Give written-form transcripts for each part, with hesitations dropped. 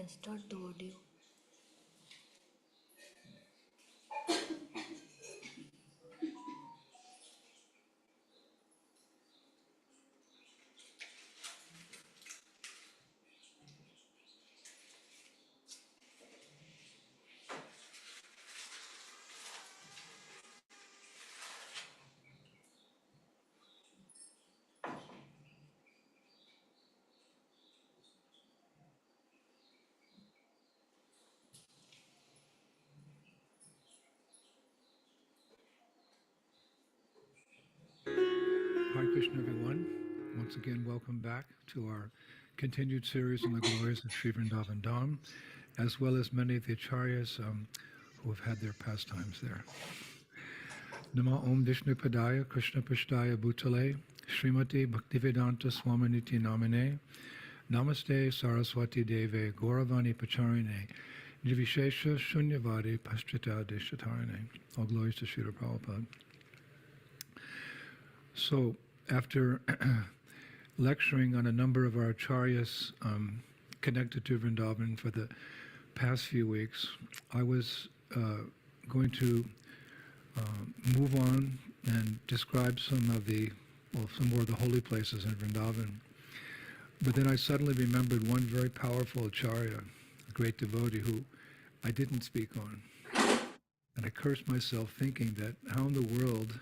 can start the audio. Hare Krishna, everyone. Once again, welcome back to our continued series on the glories of Sri Vrindavan Dham, as well as many of the acharyas who have had their pastimes there. Nama Om Vishnu Padaya Krishna Pashtaya Bhutale Srimati Bhaktivedanta Swaminiti Namine Namaste Saraswati Deve Gauravani Pacharine Nirvishesha Shunyavadi Pastrita Deshatarine. All glories to Srila Prabhupada. So, after lecturing on a number of our acharyas connected to Vrindavan for the past few weeks, I was going to move on and describe some more of the holy places in Vrindavan. But then I suddenly remembered one very powerful acharya, a great devotee who I didn't speak on. And I cursed myself thinking that how in the world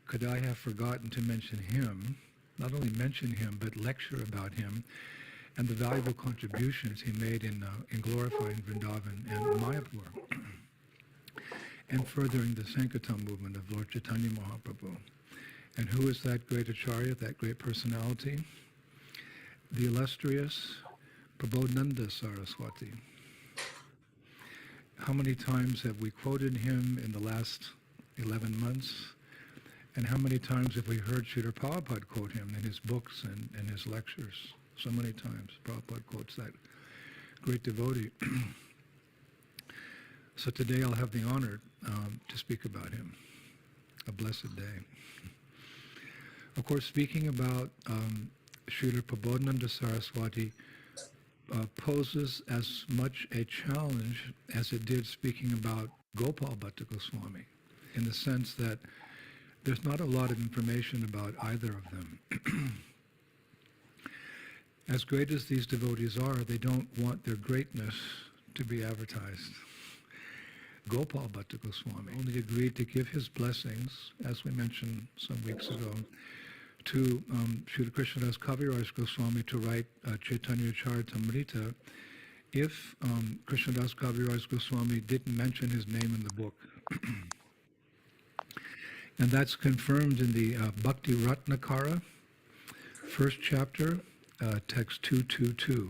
could I have forgotten to mention him, not only mention him, but lecture about him and the valuable contributions he made in glorifying Vrindavan and Mayapur and furthering the Sankirtan movement of Lord Chaitanya Mahaprabhu. And who is that great acharya, that great personality? The illustrious Prabodhananda Saraswati. How many times have we quoted him in the last 11 months? And how many times have we heard Srila Prabhupada quote him in his books and his lectures? So many times Prabhupada quotes that great devotee. So today I'll have the honor to speak about him. A blessed day. Of course, speaking about Srila Prabodhananda Saraswati poses as much a challenge as it did speaking about Gopal Bhatta Goswami, in the sense that there's not a lot of information about either of them. As great as these devotees are, they don't want their greatness to be advertised. Gopal Bhatta Goswami only agreed to give his blessings, as we mentioned some weeks ago, to Srila Krishnadas Kaviraj Goswami to write Chaitanya Charitamrita if Krishnadas Kaviraj Goswami didn't mention his name in the book. And that's confirmed in the Bhakti Ratnakara, first chapter, text 222.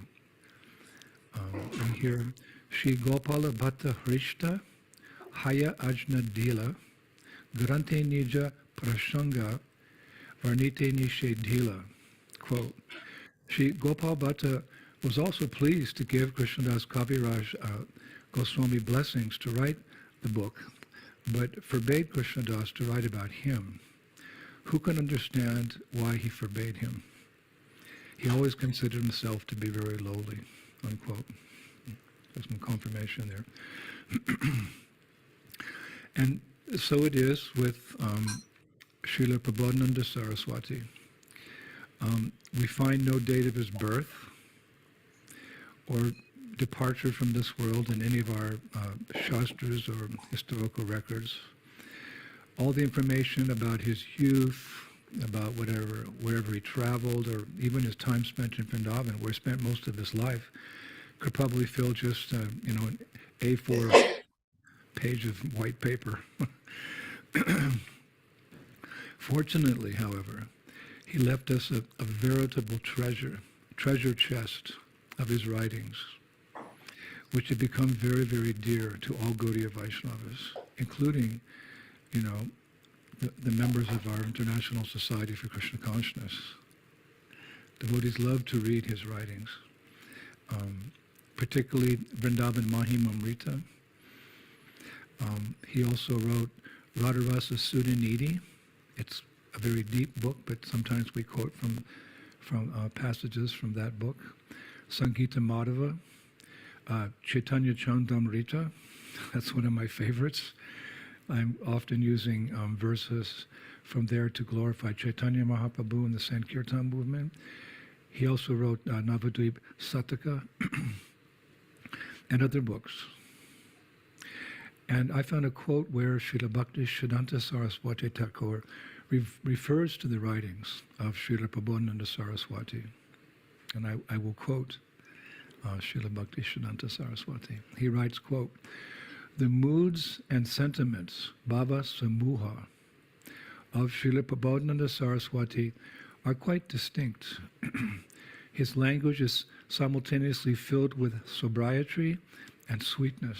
And here, Shri Gopala Bhatta Hrishta Haya Ajna Dila Grante Nija Prashanga Varnite Nishe Dila. Quote, Shri Gopal Bhatta was also pleased to give Krishnadas Kaviraj Goswami blessings to write the book, but forbade Krishnadas to write about him. Who can understand why he forbade him? He always considered himself to be very lowly, unquote. There's some confirmation there. And so it is with Srila Prabodhananda Saraswati. We find no date of his birth or departure from this world in any of our shastras or historical records. All the information about his youth, about wherever he traveled, or even his time spent in Vrindavan, where he spent most of his life, could probably fill just an A4 page of white paper. Fortunately, however, he left us a veritable treasure chest of his writings, which have become very, very dear to all Gaudiya Vaishnavas, including, the members of our International Society for Krishna Consciousness. Devotees love to read his writings, particularly Vrindavan Mahimamrita. He also wrote Radharasa Sudhanidhi. It's a very deep book, but sometimes we quote from passages from that book. Sankita Madhava, Chaitanya Chandamrita, that's one of my favorites. I'm often using verses from there to glorify Chaitanya Mahaprabhu and the Sankirtan movement. He also wrote Navadvip Sataka and other books. And I found a quote where Srila Bhakti Siddhanta Saraswati Thakur refers to the writings of Srila Prabodhananda Saraswati. And I will quote Srila Bhakti Siddhanta Saraswati. He writes, quote, "The moods and sentiments, bhava samuha, of Srila Prabodhananda Saraswati are quite distinct. His language is simultaneously filled with sobriety and sweetness.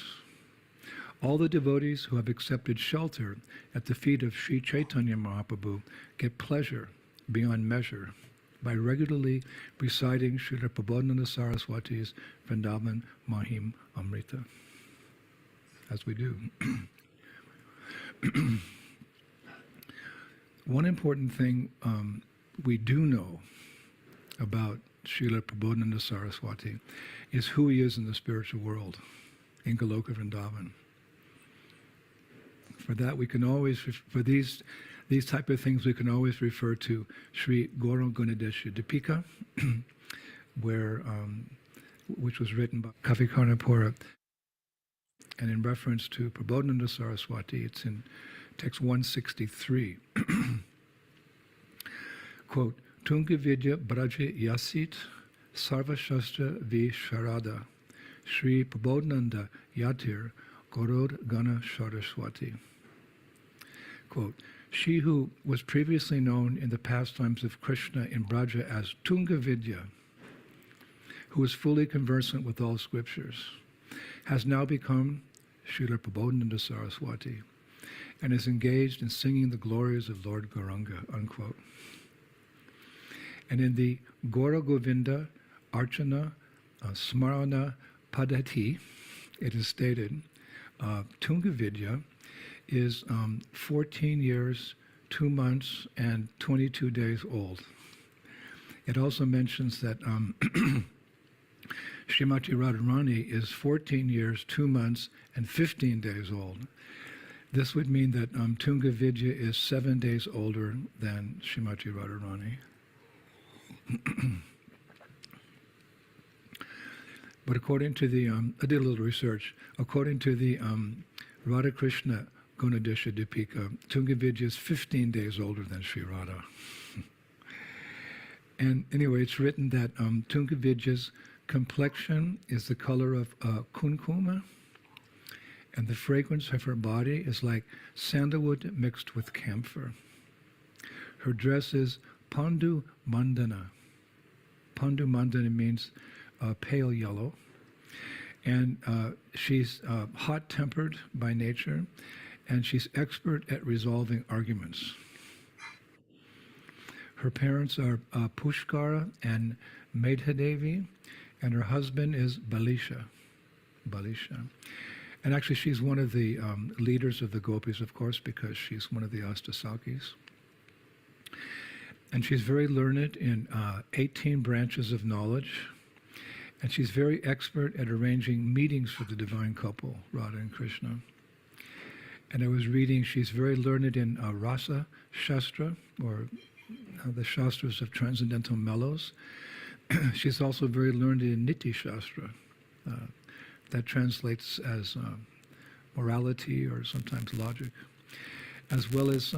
All the devotees who have accepted shelter at the feet of Sri Chaitanya Mahaprabhu get pleasure beyond measure by regularly reciting Srila Prabodhananda Saraswati's Vrindavan Mahim Amrita." As we do. One important thing we do know about Srila Prabodhananda Saraswati is who he is in the spiritual world, in Goloka Vrindavan. For that, we can always, for these type of things, we can always refer to Sri Gaura Gunadesha Dipika, which was written by Kavikarnapura. And in reference to Prabodhananda Saraswati, it's in text 163. Quote, "Tunga Vidya Braja Yasit Sarva Shastra Vi Sharada Sri Prabodhananda Yatir Gaurod Gana Saraswati." Quote, "She who was previously known in the pastimes of Krishna in Braja as Tunga Vidya, who is fully conversant with all scriptures, has now become Srila Prabodhananda Saraswati and is engaged in singing the glories of Lord Gauranga," unquote. And in the Gaura Govinda Archana Smarana Padati, it is stated, Tunga Vidya is 14 years, 2 months, and 22 days old. It also mentions that Srimati Radharani is 14 years, 2 months, and 15 days old. This would mean that Tunga Vidya is 7 days older than Srimati Radharani. But according to the, I did a little research, according to the Radha Krishna Gunadesha Dipika, Tunga Vidya is 15 days older than Sri Radha. And anyway, it's written that Tunga Vidya's complexion is the color of kunkuma, and the fragrance of her body is like sandalwood mixed with camphor. Her dress is pandu mandana. Pandu mandana means pale yellow. And she's hot-tempered by nature, and she's expert at resolving arguments. Her parents are Pushkara and Medhadevi, and her husband is Balisha. And actually, she's one of the leaders of the gopis, of course, because she's one of the Astasakis. And she's very learned in 18 branches of knowledge. And she's very expert at arranging meetings for the divine couple, Radha and Krishna. And I was reading, she's very learned in Rasa Shastra, or the Shastras of Transcendental Mellows. She's also very learned in Niti Shastra. That translates as morality or sometimes logic. As well as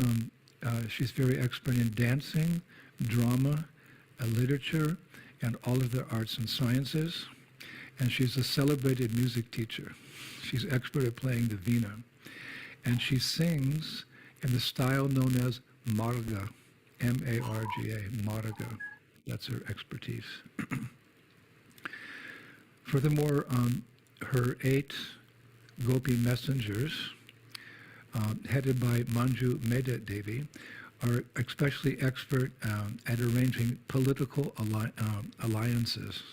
she's very expert in dancing, drama, literature, and all of the arts and sciences. And she's a celebrated music teacher. She's expert at playing the veena. And she sings in the style known as Marga, M-A-R-G-A, Marga. That's her expertise. Furthermore, her 8 gopi messengers, headed by Manju Meda Devi, are especially expert at arranging political alliances.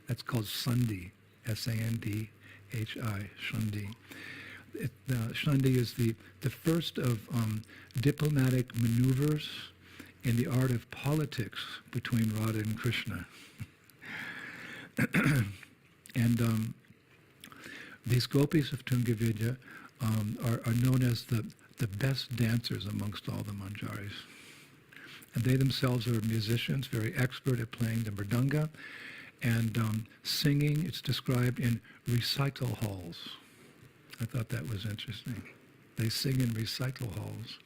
That's called Sandhi, S-A-N-D-H-I, Sandhi. Sandhi is the first of diplomatic maneuvers in the art of politics between Radha and Krishna. And These gopis of Tungavidya are known as the best dancers amongst all the manjaris. And they themselves are musicians, very expert at playing the mridanga, and singing. It's described in recital halls. I thought that was interesting. They sing in recital halls.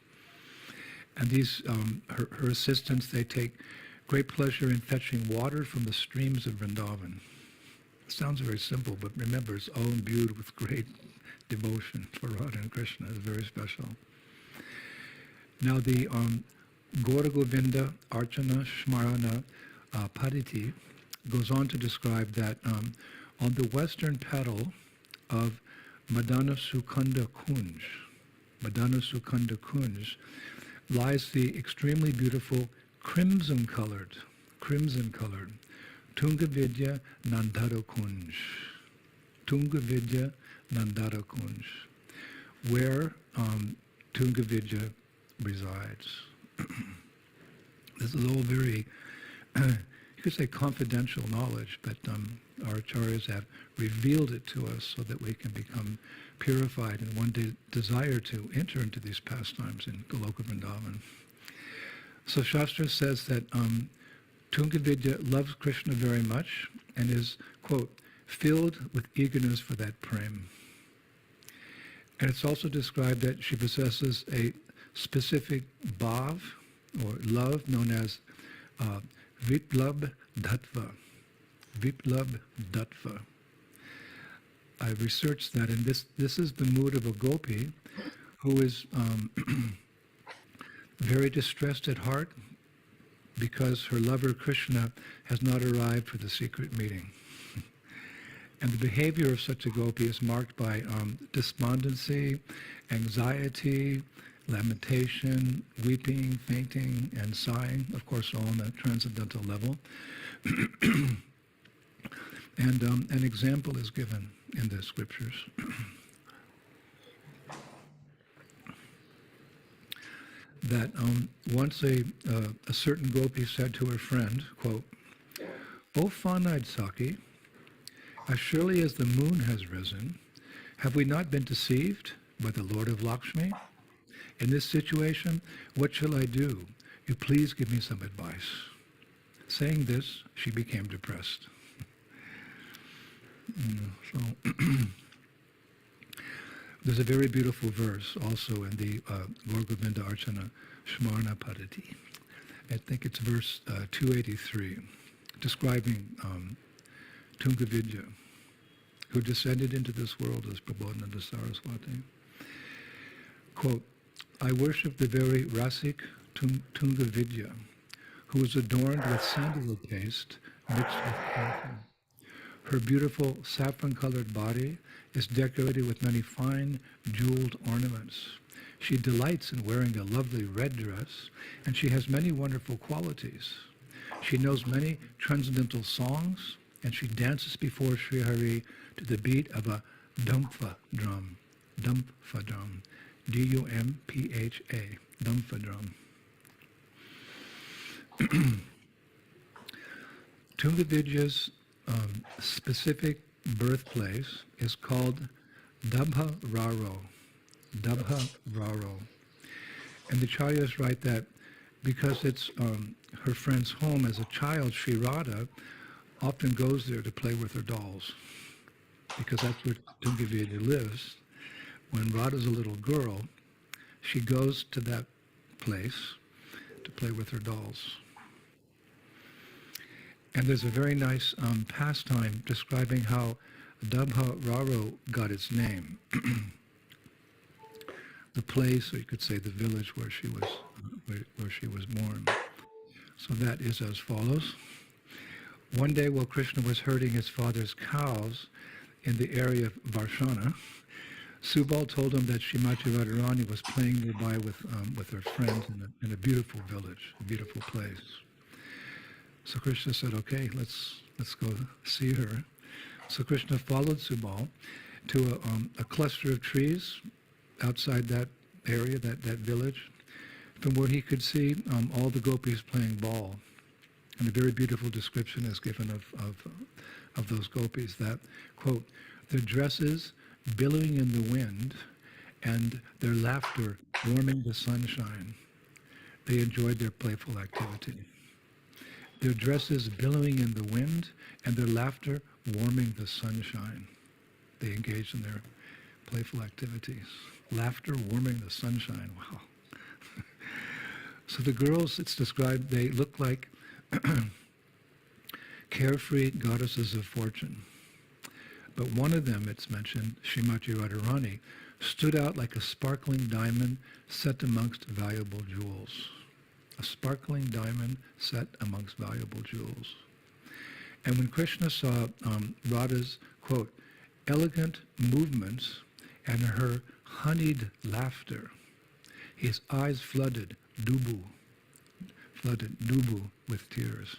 And these, her assistants, they take great pleasure in fetching water from the streams of Vrindavan. It sounds very simple, but remember, it's all imbued with great devotion for Radha and Krishna. It's very special. Now the Gaura Govinda Archana Shmarana Paditi goes on to describe that on the western petal of Madana Sukunda Kunj, lies the extremely beautiful crimson-colored Tungavidya Nandara Kunj, where Tungavidya resides. This is all very, you could say, confidential knowledge, but our acharyas have revealed it to us so that we can become purified and one day desire to enter into these pastimes in Goloka Vrindavan. So Shastra says that Tungavidya loves Krishna very much and is, quote, filled with eagerness for that prem. And it's also described that she possesses a specific bhav, or love, known as Viplab Dattva. I researched that, and this is the mood of a gopi who is very distressed at heart because her lover Krishna has not arrived for the secret meeting. And the behavior of such a gopi is marked by despondency, anxiety, lamentation, weeping, fainting, and sighing, of course, all on a transcendental level. And an example is given in the scriptures. That once a certain gopi said to her friend, quote, "O fine-eyed Saki, as surely as the moon has risen, have we not been deceived by the Lord of Lakshmi? In this situation, what shall I do? You please give me some advice." Saying this, she became depressed. So there's a very beautiful verse also in the Gaura Govinda Archana Shmarana Paditi. I think it's verse 283, describing Tungavidya, who descended into this world as Prabodhananda Saraswati. Quote, "I worship the very Rasik Tungavidya, who is adorned with sandalwood paste mixed with coffee. Her beautiful saffron-colored body is decorated with many fine jeweled ornaments. She delights in wearing a lovely red dress, and she has many wonderful qualities. She knows many transcendental songs, and she dances before Sri Hari to the beat of a dumpha drum, D-U-M-P-H-A, dumpha drum. Tungavidya's specific birthplace is called Dabha Raro. And the Acharyas write that because it's her friend's home as a child, Sri Radha often goes there to play with her dolls, because that's where Tungavidya lives. When Radha's a little girl, she goes to that place to play with her dolls. And there's a very nice pastime describing how Dabha Raro got its name. The place, or you could say the village where she was born. So that is as follows. One day while Krishna was herding his father's cows in the area of Varshana, Subal told him that Srimati Radharani was playing nearby with her friends in a beautiful village, a beautiful place. So Krishna said, okay, let's go see her. So Krishna followed Subal to a cluster of trees outside that area, that village, from where he could see all the gopis playing ball. And a very beautiful description is given of those gopis that, quote, their dresses billowing in the wind, and their laughter warming the sunshine. They enjoyed their playful activity. Their dresses billowing in the wind, and their laughter warming the sunshine. They engaged in their playful activities. Laughter warming the sunshine. Wow. So the girls, it's described, they look like carefree goddesses of fortune. But one of them, it's mentioned, Shrimati Radharani, stood out like a sparkling diamond set amongst valuable jewels. A sparkling diamond set amongst valuable jewels. And when Krishna saw Radha's, quote, elegant movements and her honeyed laughter, his eyes flooded dubu with tears.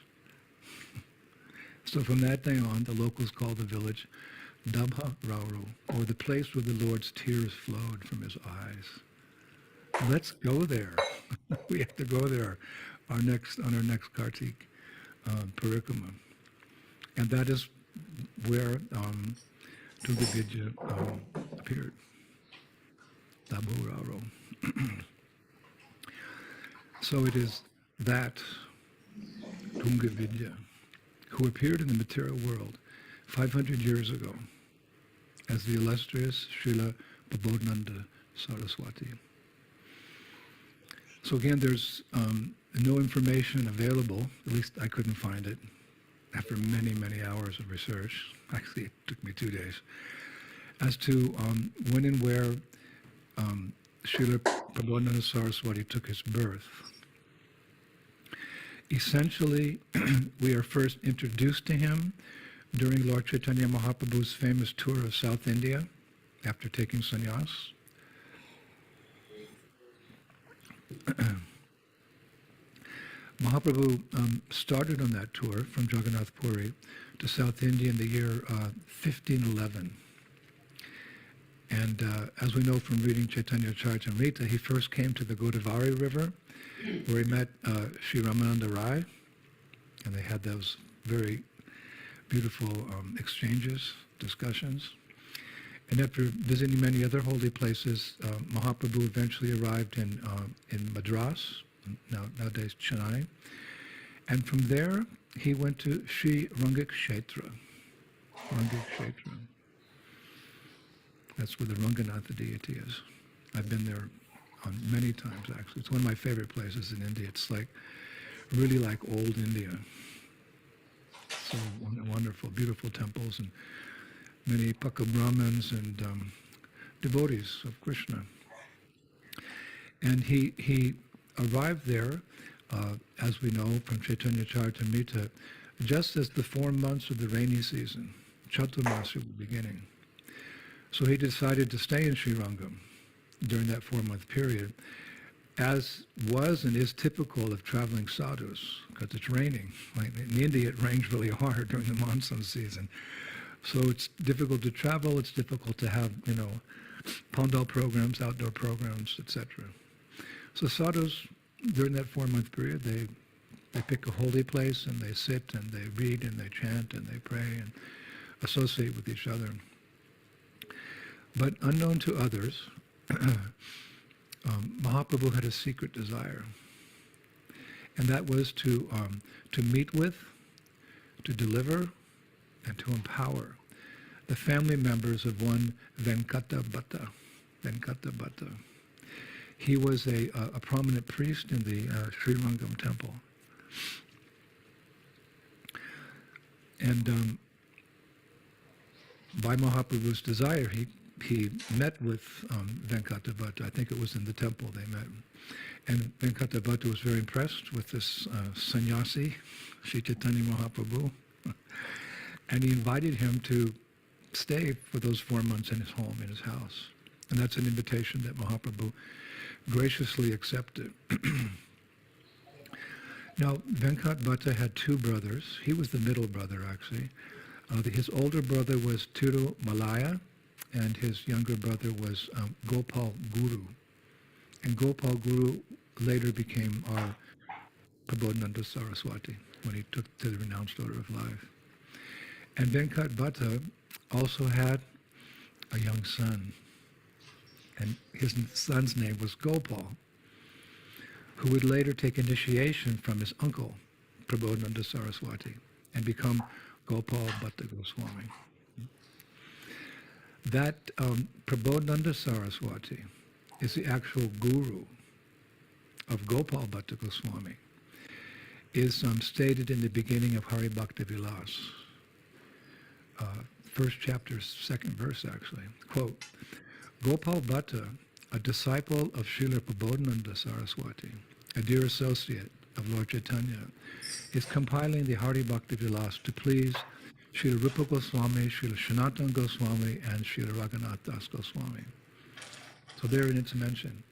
So from that day on, the locals called the village Dabha Rauru, or the place where the Lord's tears flowed from his eyes. Let's go there. We have to go there on our next Kartik Parikrama. And that is where Tunga Vidya appeared. Dabha Rauru. So it is that Tunga Vidya who appeared in the material world 500 years ago as the illustrious Srila Prabodhananda Saraswati. So again, there's no information available, at least I couldn't find it, after many, many hours of research. Actually, it took me 2 days, as to when and where Srila Prabodhananda Saraswati took his birth. Essentially, we are first introduced to him during Lord Chaitanya Mahaprabhu's famous tour of South India after taking sannyas. Mahaprabhu started on that tour from Jagannath Puri to South India in the year 1511. And as we know from reading Chaitanya Charitamrita, he first came to the Godavari River, where he met Sri Ramananda Rai, and they had those very beautiful exchanges, discussions. And after visiting many other holy places, Mahaprabhu eventually arrived in Madras, nowadays Chennai. And from there, he went to Sri Rangakshetra. Rangakshetra. That's where the Ranganatha deity is. I've been there many times, actually. It's one of my favorite places in India. It's like, really like old India. So wonderful, beautiful temples and many Paka Brahmins and devotees of Krishna. And he arrived there, as we know from Chaitanya Charitamrita, just as the 4 months of the rainy season, Chaturmasya, were beginning. So he decided to stay in Srirangam during that 4-month period, as was and is typical of traveling sadhus, because it's raining. Like in India, it rains really hard during the monsoon season. So it's difficult to travel, it's difficult to have, pandal programs, outdoor programs, etc. So sadhus, during that 4-month period, they pick a holy place and they sit and they read and they chant and they pray and associate with each other. But unknown to others, Mahaprabhu had a secret desire, and that was to meet with, to deliver, and to empower the family members of one Venkata Bhatta. Venkata Bhatta. He was a prominent priest in the Srirangam temple. And by Mahaprabhu's desire, he met with Venkata Bhatta. I think it was in the temple they met. And Venkata Bhatta was very impressed with this sannyasi, Sri Chaitanya Mahaprabhu. And he invited him to stay for those 4 months in his home, in his house. And that's an invitation that Mahaprabhu graciously accepted. Now, Venkat Bhatta had 2 brothers. He was the middle brother, actually. His older brother was Tiru Malaya, and his younger brother was Gopal Guru. And Gopal Guru later became our Prabodhananda Saraswati when he took to the renounced order of life. And Venkat Bhatta also had a young son, and his son's name was Gopal, who would later take initiation from his uncle, Prabodhananda Saraswati, and become Gopal Bhatta Goswami. That Prabodhananda Saraswati is the actual guru of Gopal Bhatta Goswami, is stated in the beginning of Hari Bhakti Vilas, first chapter, second verse actually. Quote, Gopal Bhatta, a disciple of Srila Prabodhananda Saraswati, a dear associate of Lord Chaitanya, is compiling the Hari Bhakti Vilas to please Srila Rupa Goswami, Srila Sanatana Goswami, and Srila Raghunath Das Goswami. So therein it's mentioned,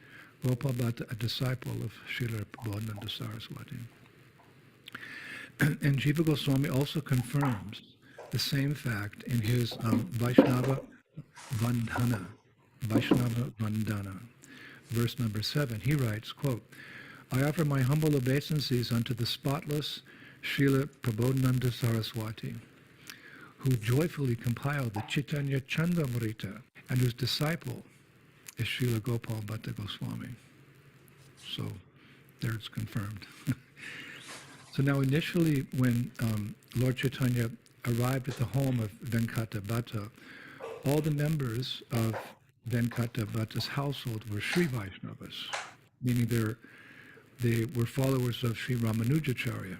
Gopal Bhatta, a disciple of Srila Prabodhananda Saraswati. And Jiva Goswami also confirms the same fact in his Vaishnava Vandhana, verse number 7. He writes, quote, I offer my humble obeisances unto the spotless Srila Prabodhananda Saraswati, who joyfully compiled the Chaitanya Chandamrita, and whose disciple is Srila Gopal Bhatta Goswami. So there it's confirmed. So now initially when Lord Chaitanya arrived at the home of Venkata Bhatta, all the members of Venkata Bhatta's household were Sri Vaishnavas, meaning they were followers of Sri Ramanujacharya.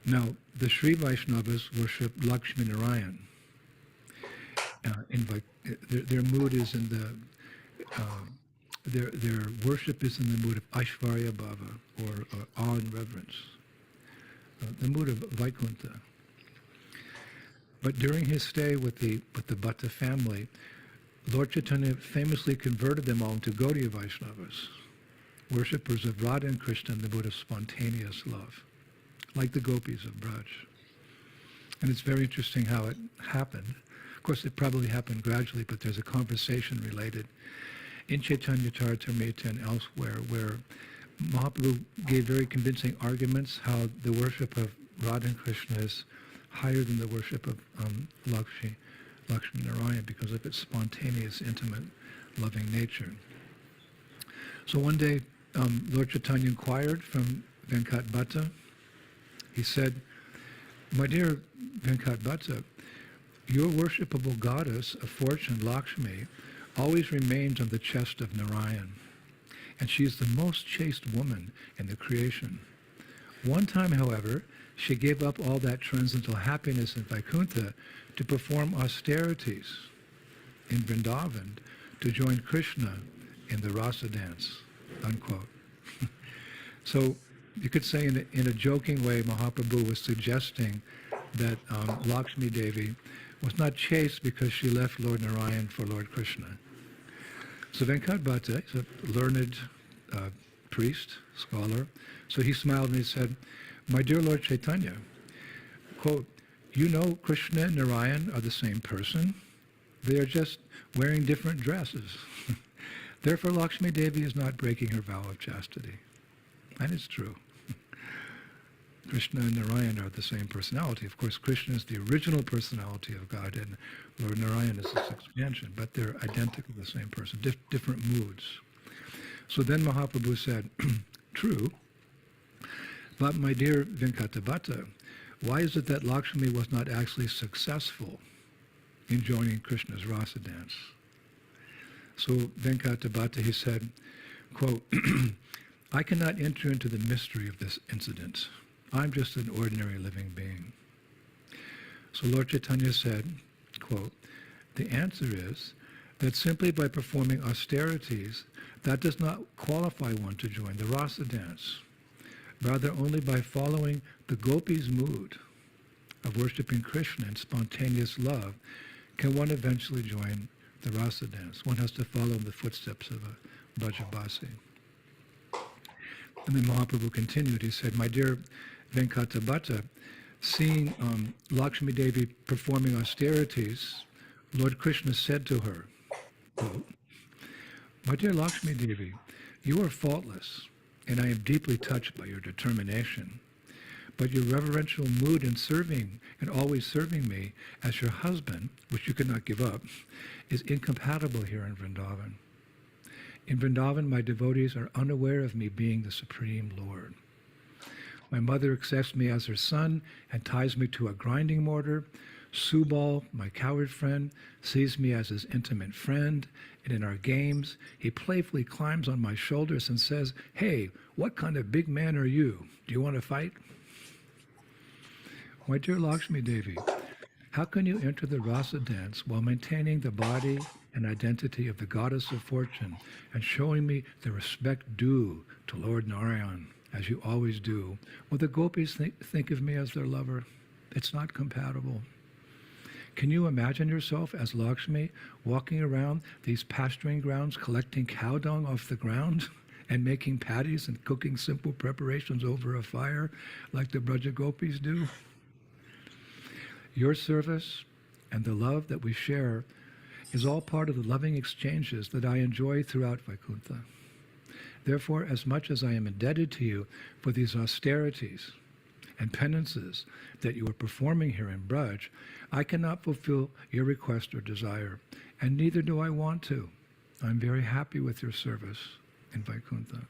Now, the Sri Vaishnavas worship Lakshmi Narayan. Their mood is in the their worship is in the mood of Aishvarya Bhava, or awe and reverence, the mood of Vaikuntha. But during his stay with the Bhatta family, Lord Chaitanya famously converted them all into Gaudiya Vaishnavas, worshippers of Radha and Krishna in the mood of spontaneous love, like the gopis of Braj. And it's very interesting how it happened. Of course, it probably happened gradually, but there's a conversation related in Chaitanya Charitamrita and elsewhere where Mahaprabhu gave very convincing arguments how the worship of Radha and Krishna is higher than the worship of Lakshmi Narayan because of its spontaneous, intimate, loving nature. So one day, Lord Chaitanya inquired from Venkat Bhatta. He said, my dear Venkat Bhatta, your worshipable goddess of fortune, Lakshmi, always remains on the chest of Narayan, and she is the most chaste woman in the creation. One time, however, she gave up all that transcendental happiness in Vaikuntha to perform austerities in Vrindavan to join Krishna in the rasa dance, unquote. So you could say in a joking way, Mahaprabhu was suggesting that Lakshmi Devi was not chaste because she left Lord Narayan for Lord Krishna. So Venkat Bhatta is a learned priest, scholar, so he smiled and he said, my dear Lord Chaitanya, quote, you know Krishna and Narayan are the same person. They are just wearing different dresses. Therefore, Lakshmi Devi is not breaking her vow of chastity. And it's true. Krishna and Narayan are the same personality. Of course, Krishna is the original personality of God, and Lord Narayan is its expansion, but they're identical, the same person, different moods. So then Mahaprabhu said, true, but my dear Venkata Bhatta, why is it that Lakshmi was not actually successful in joining Krishna's rasa dance? So Venkata Bhatta, he said, quote, I cannot enter into the mystery of this incident. I'm just an ordinary living being. So Lord Chaitanya said, quote, the answer is that simply by performing austerities, that does not qualify one to join the rasa dance. Rather, only by following the gopis' mood of worshipping Krishna in spontaneous love can one eventually join the rasa dance. One has to follow in the footsteps of a Brajabasi. And then Mahaprabhu continued. He said, my dear Venkata Bhatta, seeing Lakshmi Devi performing austerities, Lord Krishna said to her, quote, my dear Lakshmi Devi, you are faultless, and I am deeply touched by your determination. but your reverential mood in serving and always serving me as your husband, which you cannot give up, is incompatible here in Vrindavan. In Vrindavan, my devotees are unaware of me being the Supreme Lord. My mother accepts me as her son and ties me to a grinding mortar. Subal, my coward friend, sees me as his intimate friend, and in our games, he playfully climbs on my shoulders and says, "Hey, what kind of big man are you? Do you want to fight?" My dear Lakshmi Devi, how can you enter the rasa dance while maintaining the body and identity of the goddess of fortune and showing me the respect due to Lord Narayan, as you always do? Will the gopis think of me as their lover? It's not compatible. Can you imagine yourself as Lakshmi walking around these pasturing grounds collecting cow dung off the ground and making patties and cooking simple preparations over a fire like the Braja gopis do? Your service and the love that we share is all part of the loving exchanges that I enjoy throughout Vaikuntha. Therefore, as much as I am indebted to you for these austerities and penances that you are performing here in Braj, I cannot fulfill your request or desire, and neither do I want to. I'm very happy with your service in Vaikuntha.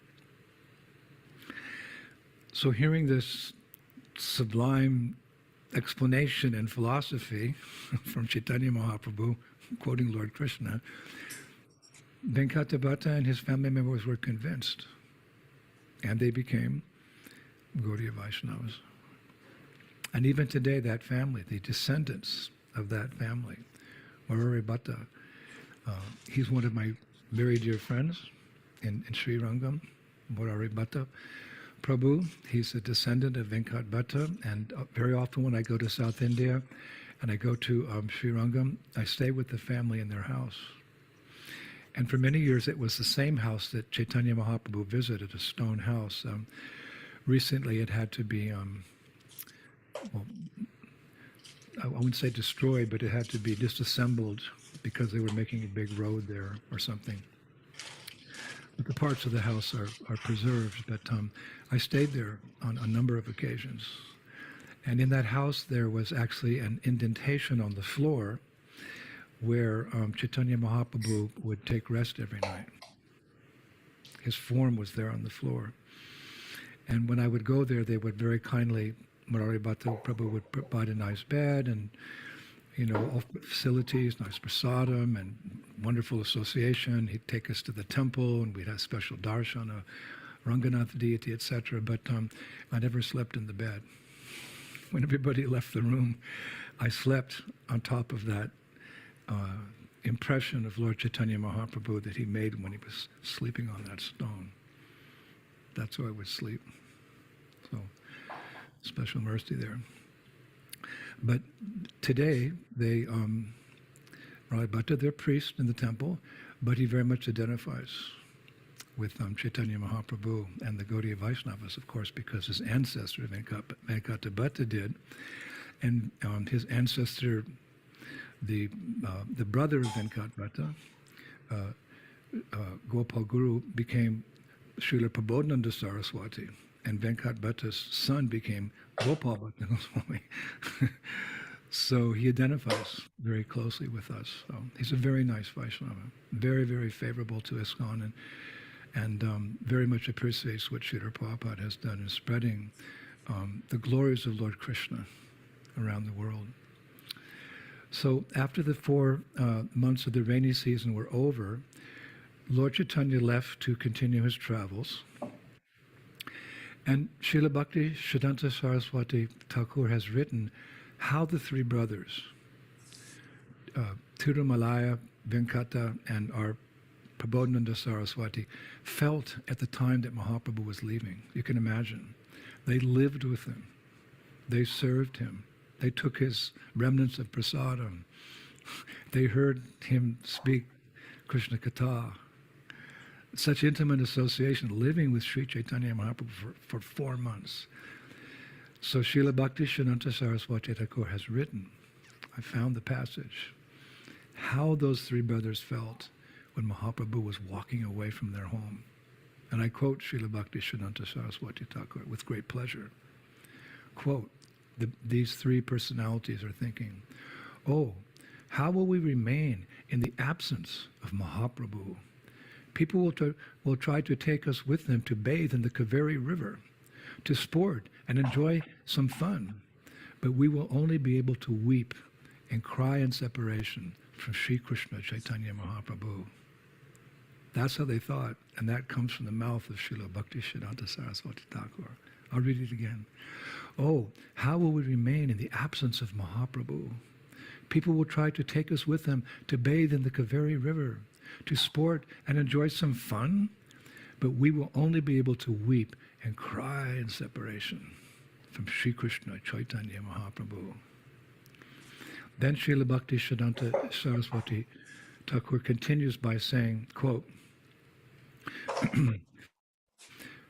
So hearing this sublime explanation and philosophy from Chaitanya Mahaprabhu, quoting Lord Krishna, Venkata and his family members were convinced, and they became Gaudiya Vaishnavas. And even today, that family, the descendants of that family, Murari Bhatta, he's one of my very dear friends in Sri Rangam, Murari Bhatta Prabhu. He's a descendant of Venkat Bhatta, and very often when I go to South India and I go to Sri Rangam, I stay with the family in their house. And for many years, it was the same house that Chaitanya Mahaprabhu visited, a stone house. Recently, it had to be, well, I wouldn't say destroyed, but it had to be disassembled because they were making a big road there or something. But the parts of the house are preserved. But I stayed there on a number of occasions. And in that house, there was actually an indentation on the floor where Chaitanya Mahaprabhu would take rest every night. His form was there on the floor. And when I would go there, they would very kindly, Murari Bhatta Prabhu would provide a nice bed and, all facilities, nice prasadam and wonderful association. He'd take us to the temple and we'd have special darshan, Ranganath deity, etc. But I never slept in the bed. When everybody left the room, I slept on top of that impression of Lord Chaitanya Mahaprabhu that he made when he was sleeping on that stone. That's where I would sleep. So, special mercy there. But today, they, Rai Bhatta, they're priests in the temple, but he very much identifies with Chaitanya Mahaprabhu and the Gaudiya Vaishnavas, of course, because his ancestor, Venkata Bhatta, did. And his ancestor, the brother of Venkat Bhatta, Gopal Guru, became Srila Prabodhananda Saraswati, and Venkat Bhatta's son became Gopal Bhatta Swami. So he identifies very closely with us. So he's a very nice Vaishnava, very, very favorable to ISKCON, and very much appreciates what Srila Prabhupada has done in spreading the glories of Lord Krishna around the world. So after the 4 months of the rainy season were over, Lord Chaitanya left to continue his travels. And Srila Bhakti Siddhanta Saraswati Thakur has written how the 3 brothers, Tirumalaya, Venkata, and our Prabodhananda Saraswati, felt at the time that Mahaprabhu was leaving. You can imagine. They lived with him. They served him. They took his remnants of prasadam. They heard him speak Krishna Katha. Such intimate association, living with Sri Chaitanya Mahaprabhu for 4 months. So Srila Bhakti Siddhanta Saraswati Thakur has written, I found the passage, how those 3 brothers felt when Mahaprabhu was walking away from their home. And I quote Srila Bhakti Siddhanta Saraswati Thakur with great pleasure. Quote, these three personalities are thinking, oh, how will we remain in the absence of Mahaprabhu? People will try to take us with them to bathe in the Kaveri River, to sport and enjoy some fun, but we will only be able to weep and cry in separation from Sri Krishna Chaitanya Mahaprabhu. That's how they thought, and that comes from the mouth of Srila Bhakti Siddhanta Saraswati Thakur. I'll read it again. Oh, how will we remain in the absence of Mahaprabhu? People will try to take us with them to bathe in the Kaveri River, to sport and enjoy some fun, but we will only be able to weep and cry in separation from Sri Krishna Chaitanya Mahaprabhu. Then Srila Bhakti Siddhanta Saraswati Thakur continues by saying, quote,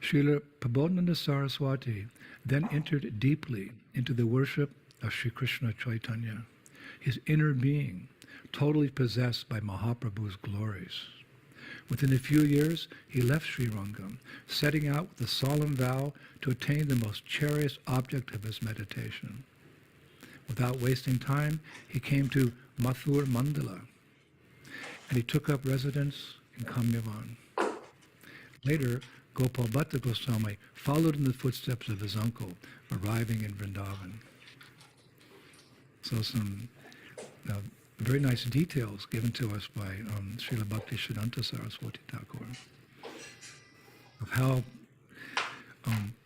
Srila Prabodhananda Saraswati then entered deeply into the worship of Sri Krishna Chaitanya, his inner being, totally possessed by Mahaprabhu's glories. Within a few years, he left Sri Rangam, setting out with a solemn vow to attain the most cherished object of his meditation. Without wasting time, he came to Mathur Mandala, and he took up residence in Kamyavan. Later, Gopal Bhatta Goswami followed in the footsteps of his uncle, arriving in Vrindavan. So some very nice details given to us by Srila Bhakti Siddhanta Saraswati Thakur of how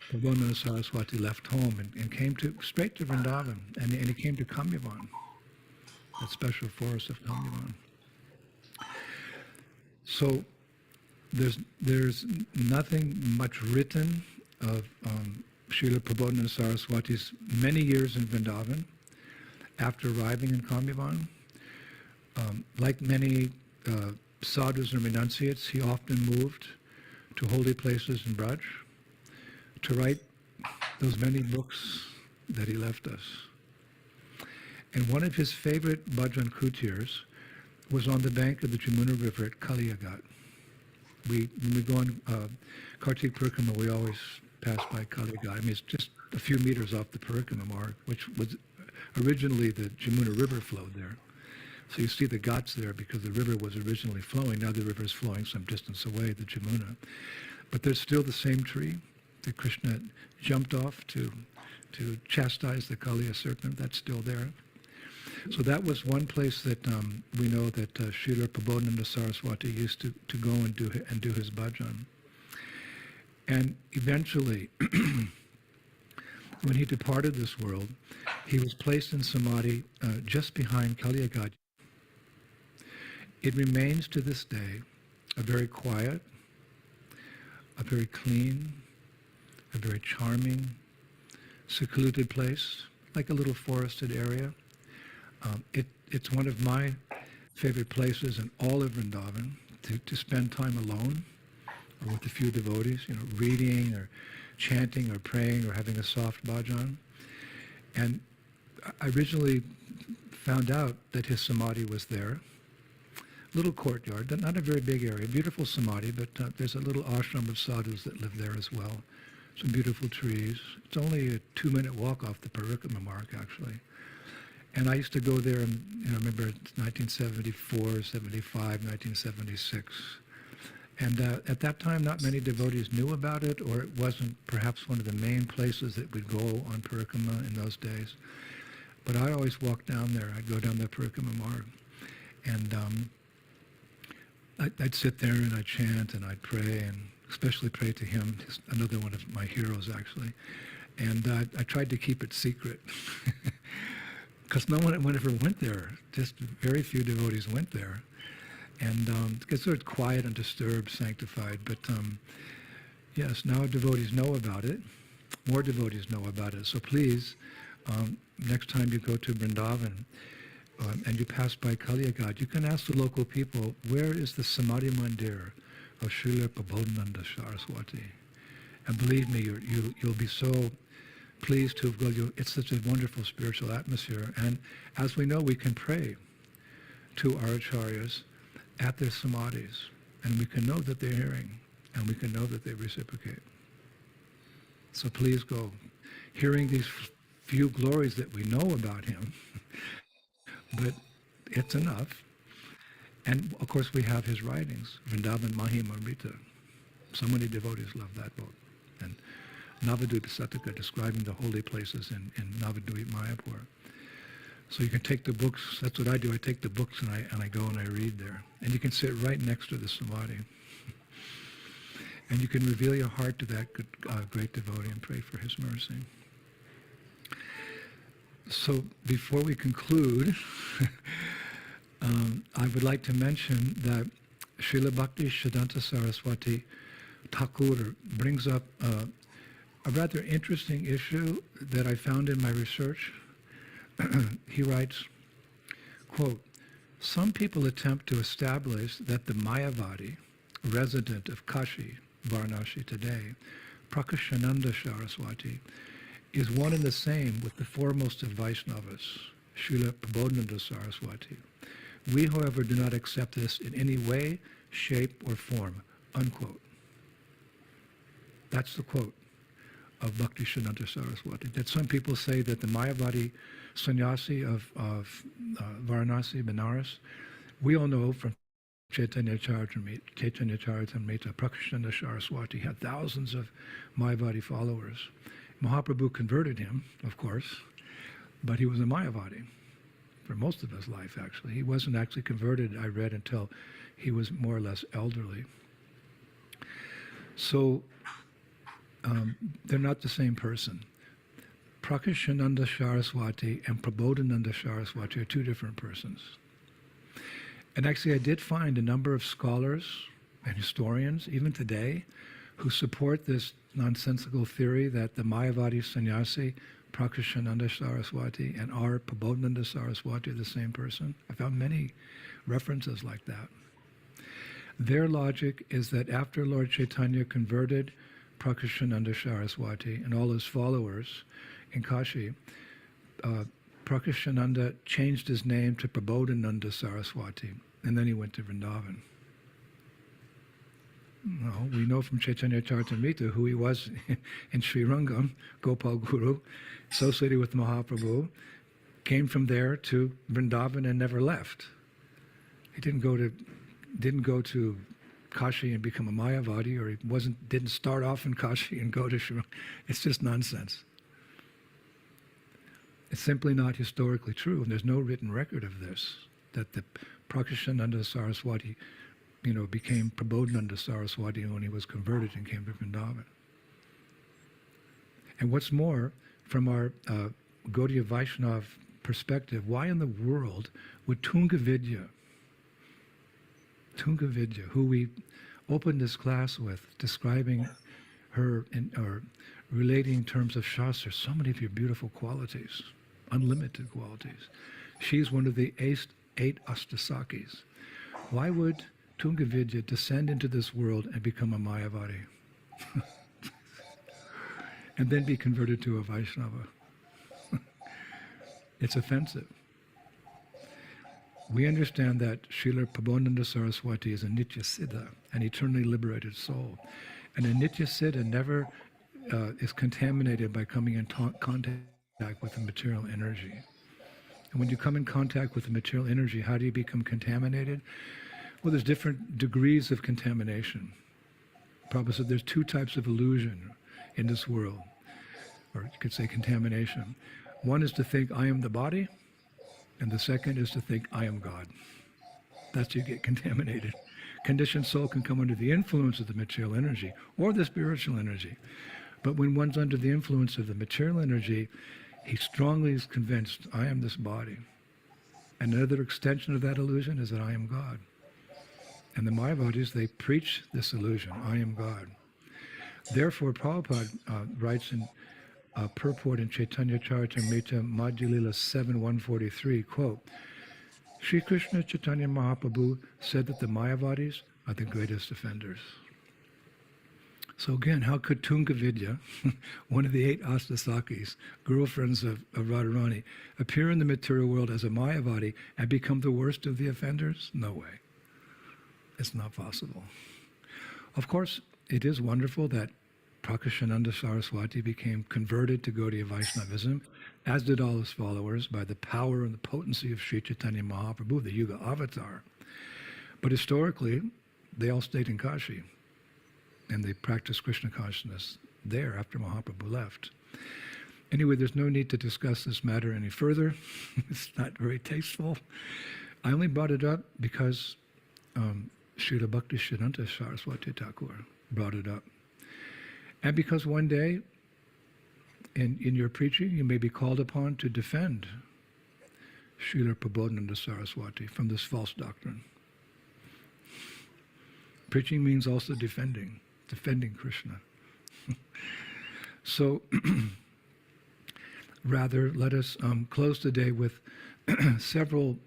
Prabodhananda Saraswati left home and came straight to Vrindavan, and he came to Kamyavan, that special forest of Kamyavan. So there's nothing much written of Srila Prabodhananda Saraswati's many years in Vrindavan after arriving in Kamyavan. Like many sadhus and renunciates, he often moved to holy places in Braj to write those many books that he left us. And one of his favorite bhajan kutirs was on the bank of the Jamuna River at Kaliagat. When we go on Kartik Parikrama, we always pass by Kaliagat. I mean, it's just a few meters off the Parikrama mark, which was originally the Jamuna River flowed there. So you see the ghats there because the river was originally flowing. Now the river is flowing some distance away, the Jamuna. But there's still the same tree that Krishna jumped off to chastise the Kaliya serpent. That's still there. So that was one place that we know that Srila Prabodhananda Saraswati used to go and do his bhajan. And eventually, when he departed this world, he was placed in samadhi just behind Kaliyagat. It remains to this day a very quiet, a very clean, a very charming, secluded place, like a little forested area. It's one of my favorite places in all of Vrindavan to spend time alone or with a few devotees, reading or chanting or praying or having a soft bhajan. And I originally found out that his samadhi was there. Little courtyard, not a very big area, beautiful samadhi, but there's a little ashram of sadhus that live there as well. Some beautiful trees. It's only a 2-minute walk off the Parikrama mark, actually. And I used to go there, and I remember 1974, 75, 1976. And at that time, not many devotees knew about it, or it wasn't perhaps one of the main places that we'd go on Parikrama in those days. But I always walked down there. I'd go down the Parikrama marg. And I'd sit there and I'd chant and I'd pray, and especially pray to him. He's another one of my heroes, actually. And I tried to keep it secret. Because no one ever went there. Just very few devotees went there. And it's sort of quiet, undisturbed, sanctified. But yes, now devotees know about it. More devotees know about it. So please, next time you go to Vrindavan and you pass by Kaliyagat, you can ask the local people, where is the Samadhi Mandir of Srila Prabodhananda Saraswati? And believe me, you'll be so pleased to go. It's such a wonderful spiritual atmosphere. And as we know, we can pray to our acharyas at their samadhis, and we can know that they're hearing, and we can know that they reciprocate. So please go. Hearing these few glories that we know about him, but it's enough. And of course, we have his writings, Vrindavan Mahimamrita. So many devotees love that book. And Navadvipa Sataka describing the holy places in Navadvip Mayapur. So you can take the books, that's what I do, I take the books and I go and I read there. And you can sit right next to the Samadhi. And you can reveal your heart to that good, great devotee and pray for his mercy. So before we conclude, I would like to mention that Srila Bhakti Siddhanta Saraswati Thakur brings up a rather interesting issue that I found in my research. He writes, quote, "Some people attempt to establish that the Mayavadi, resident of Kashi, Varanasi today, Prakashananda Saraswati, is one and the same with the foremost of Vaishnavas, Srila Prabodhananda Saraswati. We, however, do not accept this in any way, shape, or form," unquote. That's the quote of Bhakti Siddhanta Saraswati, that some people say that the Mayavadi sannyasi of Varanasi, Benares, we all know from Chaitanya Charitamrita, Prakashananda Saraswati had thousands of Mayavadi followers. Mahaprabhu converted him, of course, but he was a Mayavadi for most of his life, actually. He wasn't actually converted, I read, until he was more or less elderly. So they're not the same person. Prakashananda Saraswati and Prabodhananda Saraswati are two different persons. And actually, I did find a number of scholars and historians, even today, who support this nonsensical theory that the Mayavadi sannyasi, Prakashananda Saraswati, and our Prabodhananda Saraswati are the same person. I found many references like that. Their logic is that after Lord Chaitanya converted Prakashananda Saraswati and all his followers in Kashi, Prakashananda changed his name to Prabodhananda Saraswati, and then he went to Vrindavan. No, we know from Chaitanya Charitamrita who he was in Sri Rangam, Gopal Guru, associated with Mahaprabhu, came from there to Vrindavan and never left. He didn't go to Kashi and become a Mayavadi, or he didn't start off in Kashi and go to Sri Rangam. It's just nonsense. It's simply not historically true, and there's no written record of this, that the Prakashananda Saraswati became Prabodhananda Saraswati when he was converted and came to Vrindavan. And what's more, from our Gaudiya Vaishnava perspective, why in the world would Tungavidya, who we opened this class with, describing her or relating in terms of Shastra, so many of your beautiful qualities, unlimited qualities. She's one of the 8 Astasakis. Why would Tungavidya descend into this world and become a Mayavadi? And then be converted to a Vaishnava? It's offensive. We understand that Srila Prabodhananda Saraswati is a Nitya Siddha, an eternally liberated soul. And a Nitya Siddha never is contaminated by coming in contact with the material energy. And when you come in contact with the material energy, how do you become contaminated? Well, there's different degrees of contamination. Prabhupada said there's 2 types of illusion in this world, or you could say contamination. One is to think I am the body, and the second is to think I am God. That's how you get contaminated. Conditioned soul can come under the influence of the material energy or the spiritual energy. But when one's under the influence of the material energy, he strongly is convinced, I am this body. And another extension of that illusion is that I am God. And the Mayavadis, they preach this illusion, I am God. Therefore, Prabhupada writes in purport in Chaitanya Charitamrita Madhya Lila 7:143, quote, Sri Krishna Chaitanya Mahaprabhu said that the Mayavadis are the greatest offenders. So again, how could Tungavidya, one of the 8 Astasakis, girlfriends of Radharani, appear in the material world as a Mayavadi and become the worst of the offenders? No way. It's not possible. Of course, it is wonderful that Prakashananda Saraswati became converted to Gaudiya Vaishnavism. as did all his followers, by the power and the potency of Sri Chaitanya Mahaprabhu, the Yuga avatar. But historically, they all stayed in Kashi, and they practiced Krishna consciousness there after Mahaprabhu left. Anyway, there's no need to discuss this matter any further. It's not very tasteful. I only brought it up because Srila Bhakti Siddhanta Saraswati Thakur brought it up. And because one day, in your preaching, you may be called upon to defend Srila Prabodhananda Saraswati from this false doctrine. Preaching means also defending Krishna. So, rather, let us close today with several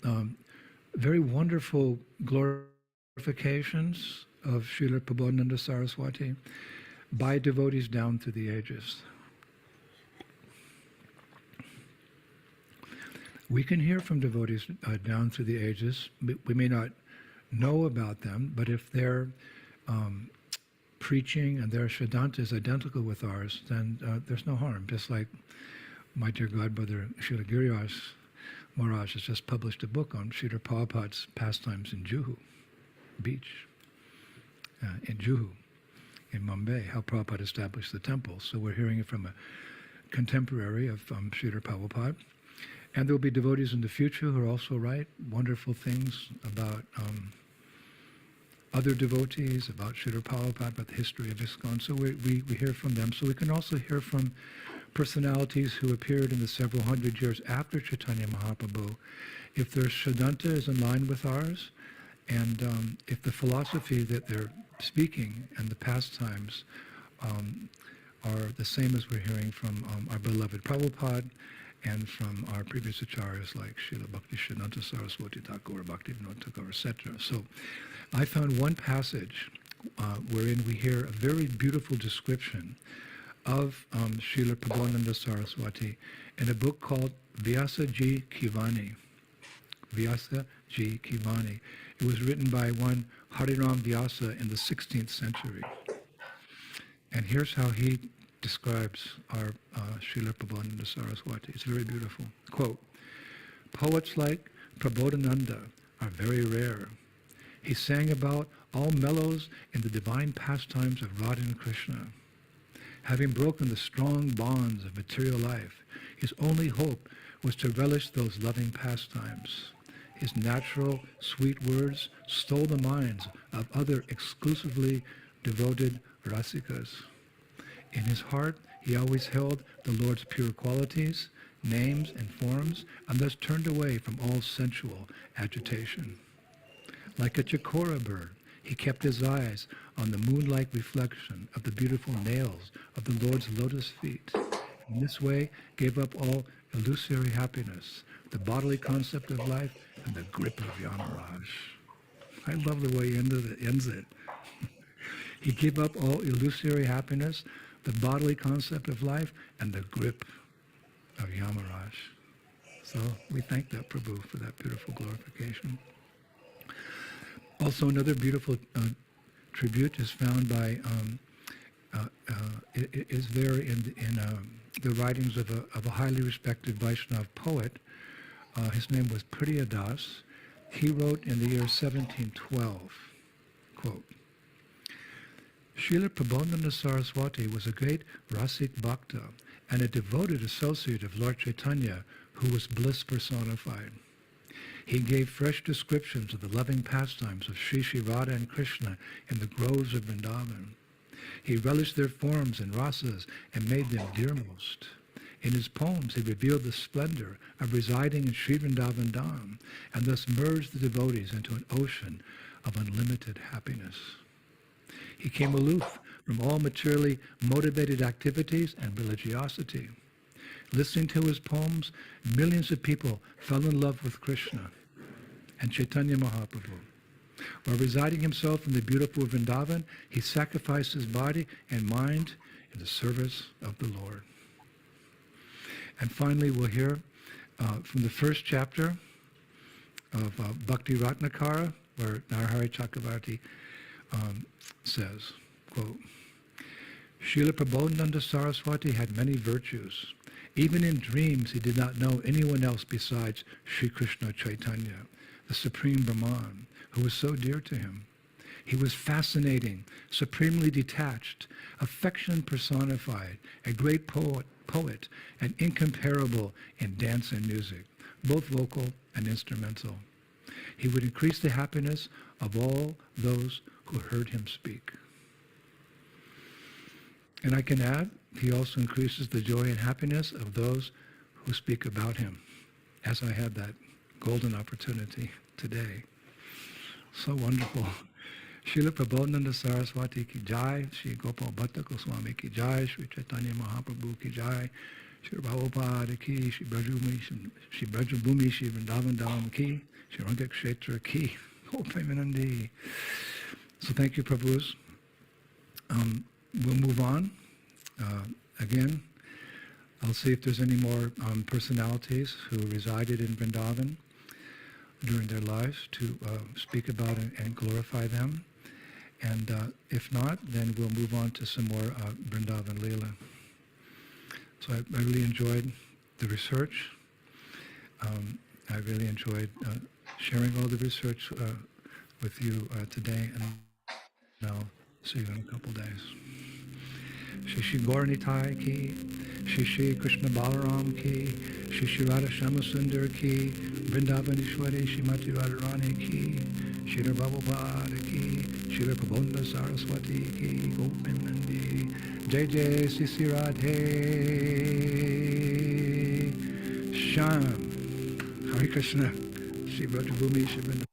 very wonderful glorifications of Srila Prabodhananda Saraswati by devotees down through the ages. We can hear from devotees down through the ages. We may not know about them, but if their preaching and their Siddhanta is identical with ours, then there's no harm. Just like my dear godbrother Srila Giriraj Maharaj has just published a book on Srila Prabhupada's pastimes in Juhu Beach, in Juhu, in Mumbai, how Prabhupada established the temple. So we're hearing it from a contemporary of Srila Prabhupada. And there will be devotees in the future who are also write wonderful things about other devotees, about Srila Prabhupada, about the history of ISKCON. So we hear from them. So we can also hear from personalities who appeared in the several hundred years after Chaitanya Mahaprabhu, if their Siddhanta is in line with ours, and if the philosophy that they're speaking and the pastimes are the same as we're hearing from our beloved Prabhupada, and from our previous acharyas like Srila Bhakti Siddhanta Saraswati Thakur, Bhakti Vinod Thakur, etc. So I found one passage wherein we hear a very beautiful description of Srila Prabodhananda Saraswati in a book called Vyasa Ji Kivani. Vyasa Ji Kivani. It was written by one Hariram Vyasa in the 16th century. And here's how he describes our Srila Prabodhananda Saraswati. It's very beautiful. Quote, "Poets like Prabodhananda are very rare. He sang about all mellows in the divine pastimes of Radha and Krishna. Having broken the strong bonds of material life, his only hope was to relish those loving pastimes. His natural, sweet words stole the minds of other exclusively devoted rasikas. In his heart, he always held the Lord's pure qualities, names, and forms, and thus turned away from all sensual agitation. Like a chakora bird, he kept his eyes on the moon-like reflection of the beautiful nails of the Lord's lotus feet. In this way, gave up all illusory happiness, the bodily concept of life, and the grip of Yamaraj." I love the way he ends it. He gave up all illusory happiness, the bodily concept of life, and the grip of Yamaraj. So we thank that Prabhu for that beautiful glorification. Also, another beautiful tribute is found by, is there in the writings of a highly respected Vaishnava poet. His name was Priya Das. He wrote in the year 1712, quote, "Srila Prabodhananda Saraswati was a great Rasik Bhakta and a devoted associate of Lord Chaitanya, who was bliss personified. He gave fresh descriptions of the loving pastimes of Sri Sri Radha and Krishna in the groves of Vrindavan. He relished their forms and rasas and made them dearmost. In his poems, he revealed the splendor of residing in Sri Vrindavan Dham and thus merged the devotees into an ocean of unlimited happiness. He came aloof from all materially motivated activities and religiosity. Listening to his poems, millions of people fell in love with Krishna and Chaitanya Mahaprabhu. While residing himself in the beautiful Vrindavan, he sacrificed his body and mind in the service of the Lord." And finally, we'll hear from the first chapter of Bhakti Ratnakara, where Narahari Chakravarti says, quote, "Srila Prabodhananda Saraswati had many virtues. Even in dreams, he did not know anyone else besides Sri Krishna Chaitanya, the Supreme Brahman, who was so dear to him. He was fascinating, supremely detached, affection personified, a great poet, and incomparable in dance and music, both vocal and instrumental. He would increase the happiness of all those who heard him speak. And I can add, he also increases the joy and happiness of those who speak about him, as I had that golden opportunity today. So wonderful. Srila Prabodhananda Saraswati ki jai, Sri Gopal Bhatta Goswami ki jai, Sri Chaitanya Mahaprabhu ki jai, Sri Prabhupada ki, Sri Brajabhumi, Sri Vrindavan Dham ki, Sri Ranga Kshetra ki, Gopemanandi. So thank you, Prabhus. We'll move on. Again, I'll see if there's any more personalities who resided in Vrindavan during their lives to speak about and glorify them. And if not, then we'll move on to some more Vrindavan Leela. So I really enjoyed the research. I really enjoyed sharing all the research with you today, and I'll see you in a couple days. Shri Shri Gauranitai ki, Shri Shri Krishna Balaram ki, Shri Shri Radha Shamasundar ki, Vrindavan Ishwari Shrimati Radharani ki, Shri Prabhupada ki, Shri Prabodhananda Saraswati ki, Gopimanandi, Jai Jai Sisi Radhe Shyam, Hare Krishna, Shri Brajabhumi, Shri Vrindavan.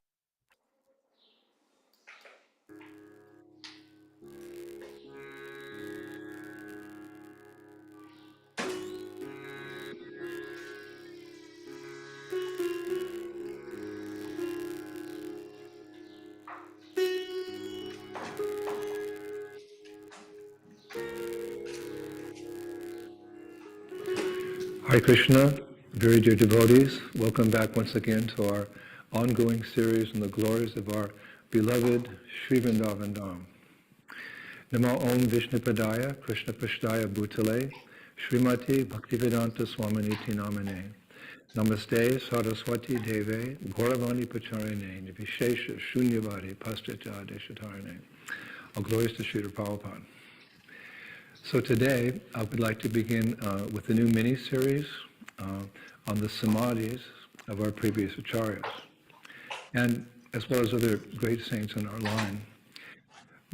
Hare Krishna, very dear devotees, welcome back once again to our ongoing series on the glories of our beloved Sri Vrindavan Dham. Namo Om Vishnupadaya, Krishna Pashdaya Bhutale, Srimati Bhaktivedanta Swaminiti Namane, Namaste Saraswati Deve, Gauravani Pacharine, Vishesha Shunyavadi Pastacha Deshatarane. All glories to Srila Prabhupada. So today, I would like to begin with a new mini-series on the samadhis of our previous acharyas, and as well as other great saints in our line.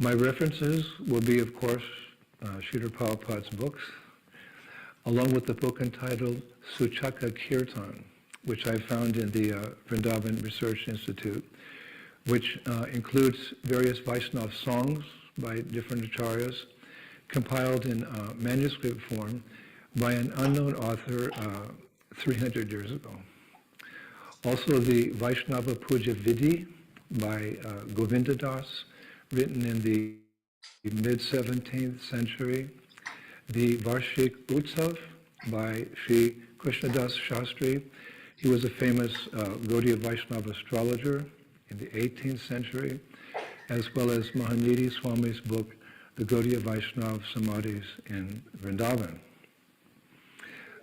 My references will be, of course, Srila Prabhupada's books, along with the book entitled Suchaka Kirtan, which I found in the Vrindavan Research Institute, which includes various Vaishnava songs by different acharyas, compiled in manuscript form by an unknown author 300 years ago. Also the Vaishnava Puja Vidhi by Govinda Das, written in the mid-17th century. The Varshik Utsav by Sri Krishnadas Shastri. He was a famous Gaudiya Vaishnava astrologer in the 18th century, as well as Mahanidi Swami's book, the Gaudiya Vaishnava Samadhis in Vrindavan.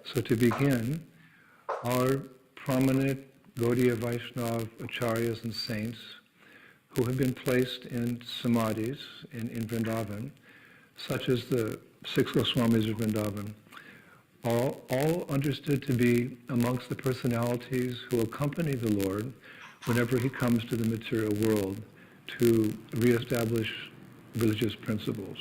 So to begin, our prominent Gaudiya Vaishnava acharyas and saints who have been placed in samadhis in Vrindavan, such as the six Goswamis of Vrindavan, all understood to be amongst the personalities who accompany the Lord whenever he comes to the material world to reestablish religious principles.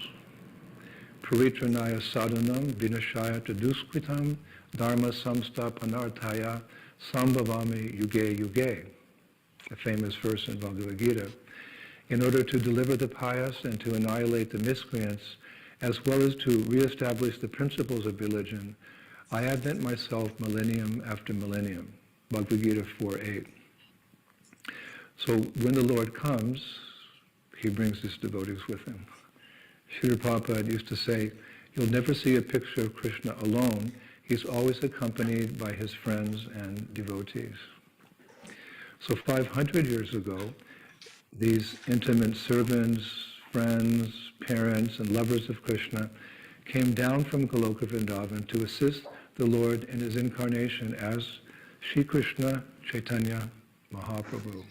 Paritranaya sadhanam vinashaya taduskritam dharma samstapanarthaya sambhavami yuge yuge, a famous verse in Bhagavad Gita. In order to deliver the pious and to annihilate the miscreants, as well as to reestablish the principles of religion, I advent myself millennium after millennium. Bhagavad Gita 4:8. So when the Lord comes, he brings his devotees with him. Srila Prabhupada used to say, you'll never see a picture of Krishna alone. He's always accompanied by his friends and devotees. So 500 years ago, these intimate servants, friends, parents, and lovers of Krishna came down from Goloka Vrindavan to assist the Lord in his incarnation as Shri Krishna Chaitanya Mahaprabhu,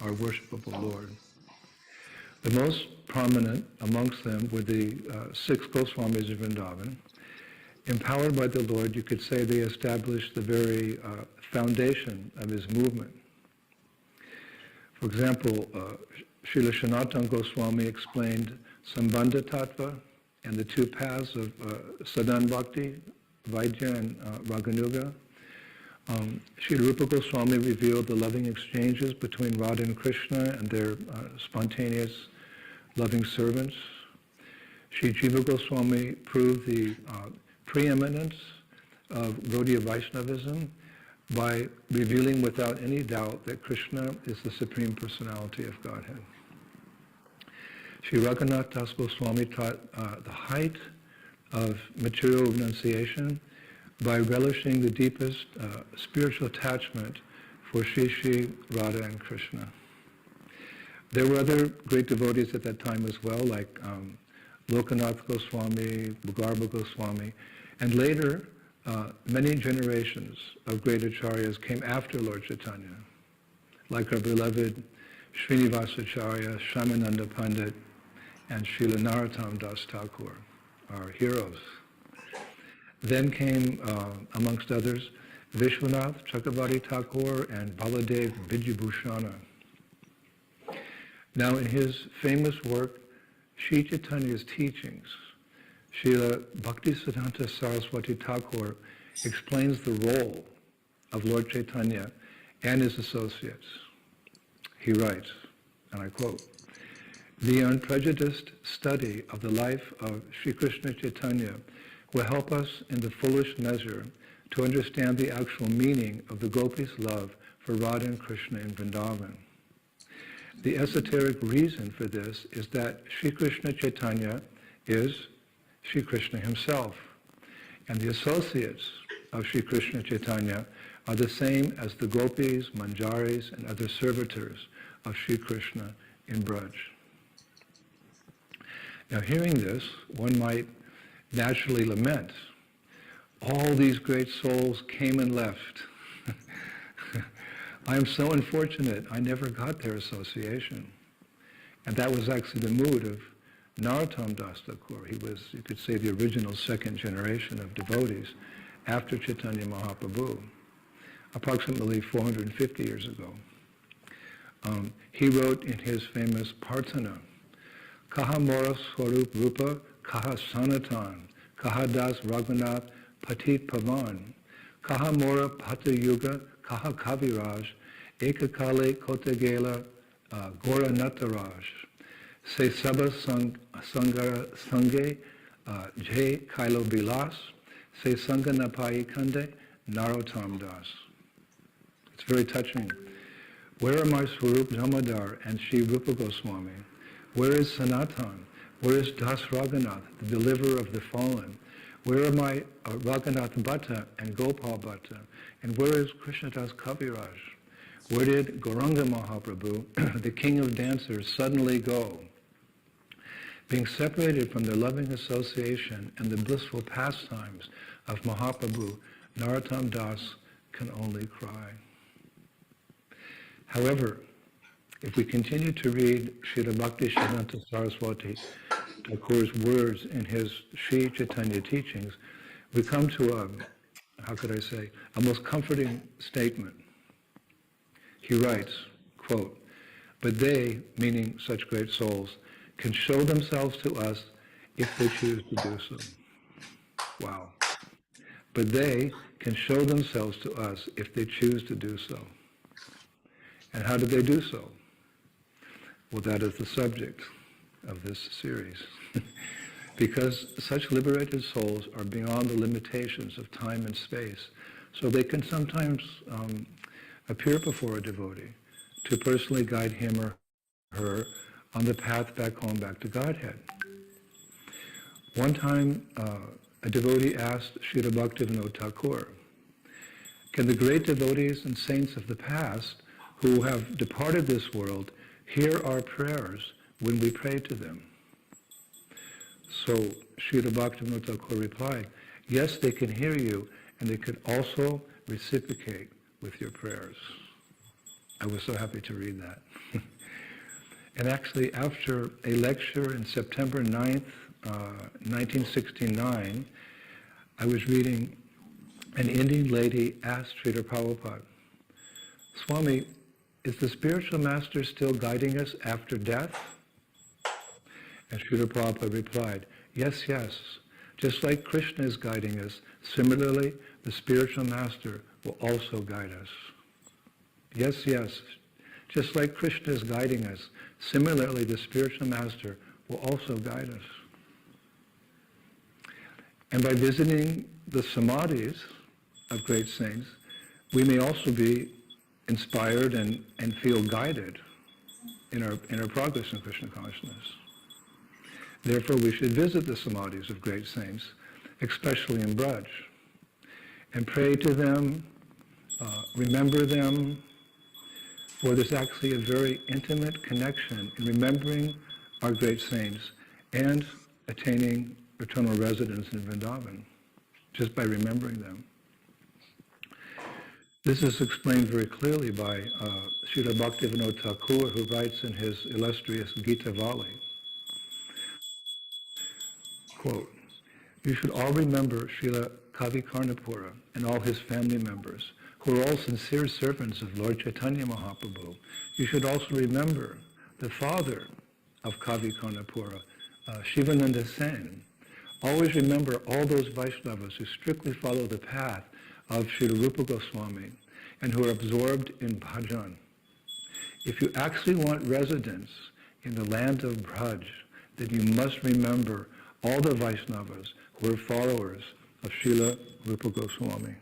our worshipable Lord. The most prominent amongst them were the 6 Goswamis of Vrindavan. Empowered by the Lord, you could say they established the very foundation of his movement. For example, Srila Sanatana Goswami explained Sambandha Tattva and the 2 paths of Sadhan Bhakti, Vaidya and Raganuga. Srila Rupa Goswami revealed the loving exchanges between Radha and Krishna and their spontaneous loving servants. Sri Jiva Goswami proved the preeminence of Gaudiya Vaishnavism by revealing without any doubt that Krishna is the Supreme Personality of Godhead. Sri Raghunath Das Goswami taught the height of material renunciation by relishing the deepest spiritual attachment for Shri Shri, Radha and Krishna. There were other great devotees at that time as well, like Lokanath Goswami, Bhagarbha Goswami, and later many generations of great acharyas came after Lord Chaitanya, like our beloved Srinivasacharya, Shyamananda Pandit, and Srila Narottam Das Thakur, our heroes. Then came, amongst others, Vishwanath Chakravarti Thakur and Baladev Vijayabhushana. Now in his famous work, Sri Chaitanya's teachings, Srila Bhaktisiddhanta Saraswati Thakur explains the role of Lord Chaitanya and his associates. He writes, and I quote, "The unprejudiced study of the life of Sri Krishna Chaitanya will help us in the fullest measure to understand the actual meaning of the gopis' love for Radha and Krishna in Vrindavan. The esoteric reason for this is that Sri Krishna Chaitanya is Sri Krishna himself, and the associates of Sri Krishna Chaitanya are the same as the gopis, manjaris, and other servitors of Sri Krishna in Braj." Now hearing this, one might naturally lament, all these great souls came and left. I am so unfortunate, I never got their association. And that was actually the mood of Narottam Das Thakur. He was, you could say, the original 2nd generation of devotees after Chaitanya Mahaprabhu, approximately 450 years ago. He wrote in his famous Prarthana, "Kaha Mora Swarup Rupa, Kaha Sanatan, Kaha Das Raghunath Patit Pavan, Kaha Mora Pata Yuga, Kaha Kaviraj, Ekakale Kotagela Gora Nataraj, Se Sabha Sangara Sange, Jai Kailo Bilas, Se Sanganapai Kande, Narottam Das." It's very touching. Where are my Swarup Damodar and Sri Rupa Goswami? Where is Sanatan? Where is Das Raghunath, the deliverer of the fallen? Where are my Raghunath Bhatta and Gopal Bhatta? And where is Krishnadas Kaviraj? Where did Gauranga Mahaprabhu, the king of dancers, suddenly go? Being separated from their loving association and the blissful pastimes of Mahaprabhu, Narottam Das can only cry. However, if we continue to read Srila Bhaktisiddhanta Saraswati Thakur's words in his Sri Chaitanya teachings, we come to a most comforting statement. He writes, quote, "But they," meaning such great souls, "can show themselves to us if they choose to do so." Wow. But they can show themselves to us if they choose to do so. And how do they do so? Well, that is the subject of this series. Because such liberated souls are beyond the limitations of time and space, so they can sometimes appear before a devotee to personally guide him or her on the path back home, back to Godhead. One time, a devotee asked Srila Bhaktivinoda Thakur, "Can the great devotees and saints of the past who have departed this world hear our prayers when we pray to them?" So Srila Bhaktivinoda Thakur replied, "Yes, they can hear you, and they could also reciprocate with your prayers. I was so happy to read that. And actually, after a lecture in September 9th, 1969, I was reading, an Indian lady asked Srila Prabhupada, Swami, is the spiritual master still guiding us after death? And Srila Prabhupada replied, yes, yes. Just like Krishna is guiding us, similarly, the spiritual master will also guide us. Yes, yes. Just like Krishna is guiding us, similarly, the spiritual master will also guide us. And by visiting the samadhis of great saints, we may also be inspired and feel guided in our progress in Krishna consciousness. Therefore, we should visit the samadhis of great saints, especially in Braj, and pray to them, remember them, for there's actually a very intimate connection in remembering our great saints and attaining eternal residence in Vrindavan, just by remembering them. This is explained very clearly by Srila Bhaktivinoda Thakur, who writes in his illustrious Gita Vali, quote, you should all remember Srila Kavi Karnapura and all his family members, who are all sincere servants of Lord Chaitanya Mahaprabhu. You should also remember the father of Kavi Karnapura, Shivananda Sen. Always remember all those Vaishnavas who strictly follow the path of Srila Rupa Goswami and who are absorbed in bhajan. If you actually want residence in the land of Braj, then you must remember all the Vaishnavas who are followers of Srila Rupa Goswami.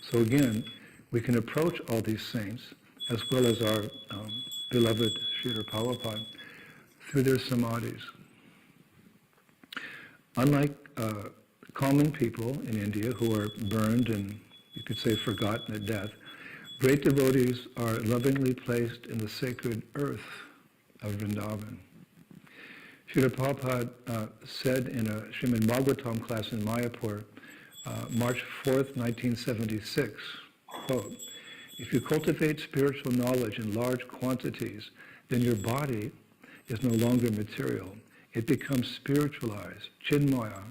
So again, we can approach all these saints, as well as our beloved Srila Prabhupada, through their samadhis. Unlike common people in India who are burned and, you could say, forgotten at death, great devotees are lovingly placed in the sacred earth of Vrindavan. Srila Prabhupada said in a Srimad Bhagavatam class in Mayapur, March 4th, 1976, quote, if you cultivate spiritual knowledge in large quantities, then your body is no longer material. It becomes spiritualized, chinmaya.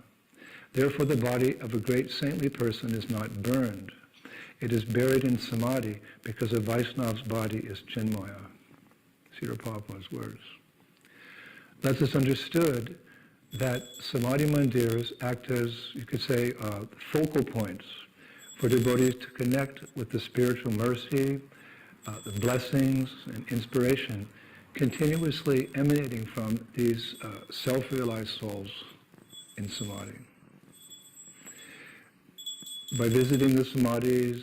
Therefore, the body of a great saintly person is not burned. It is buried in samadhi because a Vaishnav's body is chinmaya. Srila Prabhupada's words. Thus it's understood that samadhi mandirs act as, you could say, focal points for devotees to connect with the spiritual mercy, the blessings and inspiration continuously emanating from these self-realized souls in samadhi. By visiting the samadhis,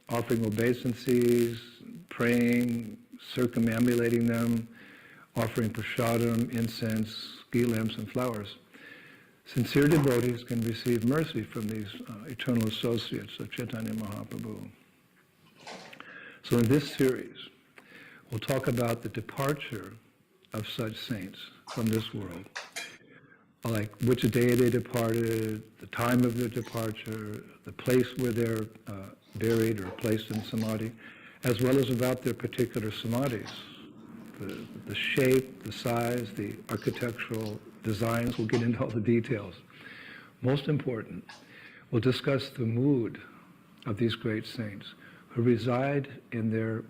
offering obeisances, praying, circumambulating them, offering prasadam, incense, ghee lamps, and flowers, sincere devotees can receive mercy from these eternal associates of Chaitanya Mahaprabhu. So in this series, we'll talk about the departure of such saints from this world, like which day they departed, the time of their departure, the place where they're buried or placed in samadhi, as well as about their particular samadhis, the shape, the size, the architectural designs. We'll get into all the details. Most important, we'll discuss the mood of these great saints who reside in their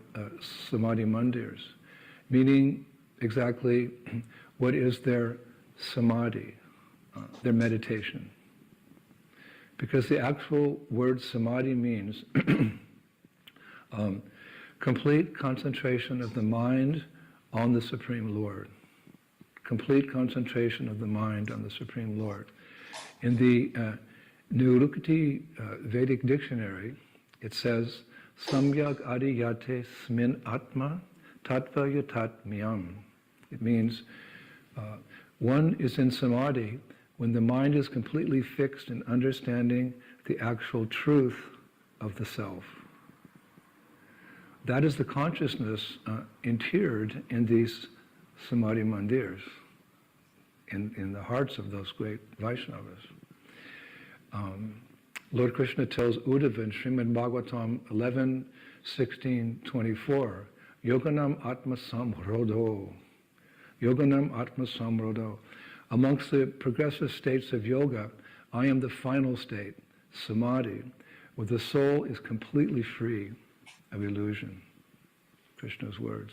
samadhi mandirs, meaning exactly what is their samadhi, their meditation. Because the actual word samadhi means complete concentration of the mind on the Supreme Lord. Complete concentration of the mind on the Supreme Lord. In the Nirukti Vedic dictionary, it says, Samyak adiyate smin atma tattva yatat miyam. It means one is in samadhi when the mind is completely fixed in understanding the actual truth of the self. That is the consciousness interred in these samadhi mandirs, in the hearts of those great Vaishnavas. Lord Krishna tells Uddhava in Srimad Bhagavatam 11:16-24, Yoganam Atma Samrodho. Yoganam Atma Samrodho. Amongst the progressive states of yoga, I am the final state, samadhi, where the soul is completely free of illusion. Krishna's words.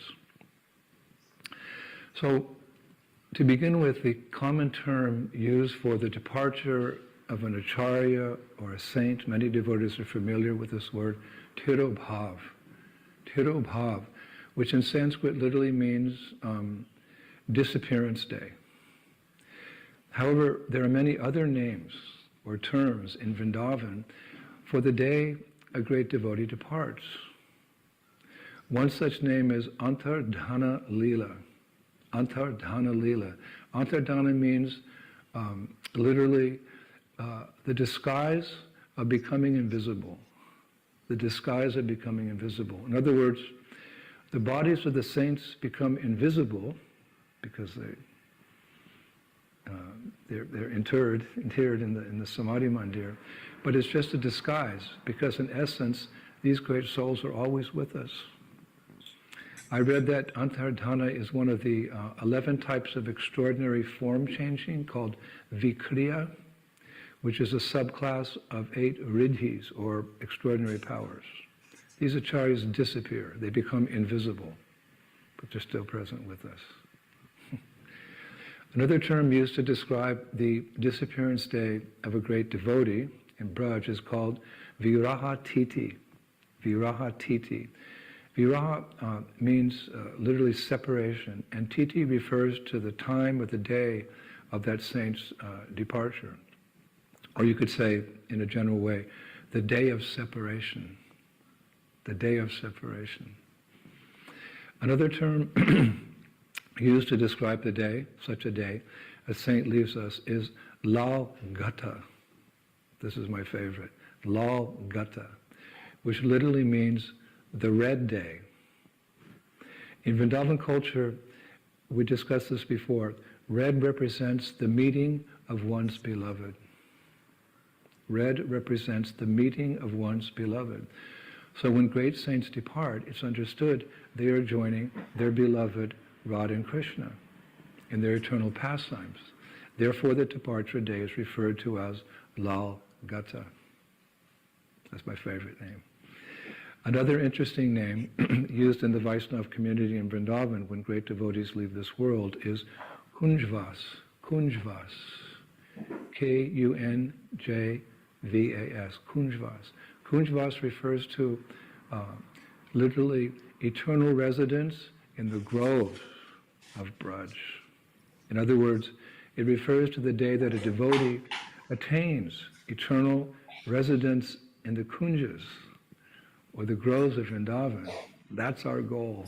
So, to begin with, the common term used for the departure of an acharya or a saint, many devotees are familiar with this word, tirobhav. Tirobhav, which in Sanskrit literally means disappearance day. However, there are many other names or terms in Vrindavan for the day a great devotee departs. One such name is Antardhana Lila. Antardhana Lila. Antardhana means literally the disguise of becoming invisible. The disguise of becoming invisible. In other words, the bodies of the saints become invisible because they're interred in the Samadhi Mandir, but it's just a disguise because in essence these great souls are always with us. I read that Antardhana is one of the 11 types of extraordinary form changing called Vikriya, which is a subclass of 8 riddhis, or extraordinary powers. These acharyas disappear. They become invisible, but they're still present with us. Another term used to describe the disappearance day of a great devotee in Braj is called Viraha Titi. Viraha Titi. Viraha means literally separation, and Titi refers to the time or the day of that saint's departure. Or you could say, in a general way, the day of separation. The day of separation. Another term used to describe the day, such a day, a saint leaves us, is Lal Gata. This is my favorite. Lal Gata, which literally means the red day. In Vrindavan culture, we discussed this before, red represents the meeting of one's beloved. Red represents the meeting of one's beloved. So when great saints depart, it's understood they are joining their beloved Radha and Krishna in their eternal pastimes. Therefore the departure day is referred to as Lal Gata. That's my favorite name. Another interesting name used in the Vaishnava community in Vrindavan when great devotees leave this world is Kunjvas. Kunjvas. K-U-N-J-V-A-S. Kunjvas. Kunjvas refers to literally eternal residence in the groves of Braj. In other words, it refers to the day that a devotee attains eternal residence in the kunjas, or the groves of Vrindavan. That's our goal.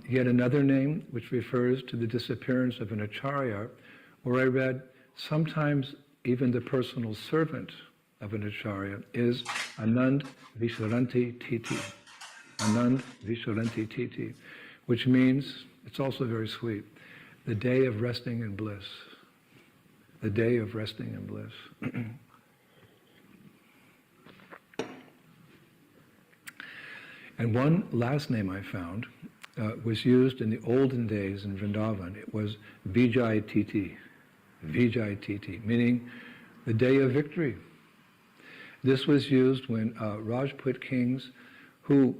Yet another name which refers to the disappearance of an acharya, or I read, sometimes even the personal servant of an acharya, is Anand Visharanti Titi. Anand Visharanti Titi, which means, it's also very sweet, the day of resting in bliss. The day of resting in bliss. And one last name I found was used in the olden days in Vrindavan. It was Vijay Titi. Vijay Titi, meaning the day of victory. This was used when Rajput kings who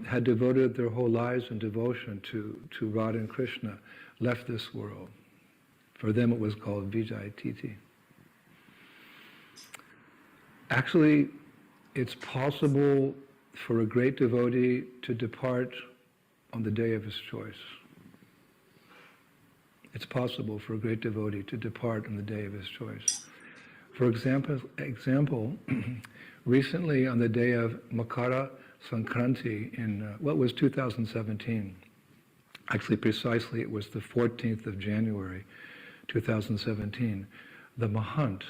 had devoted their whole lives in devotion to Radha and Krishna left this world. For them it was called Vijay Titi. Actually, it's possible for a great devotee to depart on the day of his choice. It's possible for a great devotee to depart on the day of his choice. For example, recently on the day of Makara Sankranti in what was 2017, actually precisely it was the 14th of January 2017, the Mahant,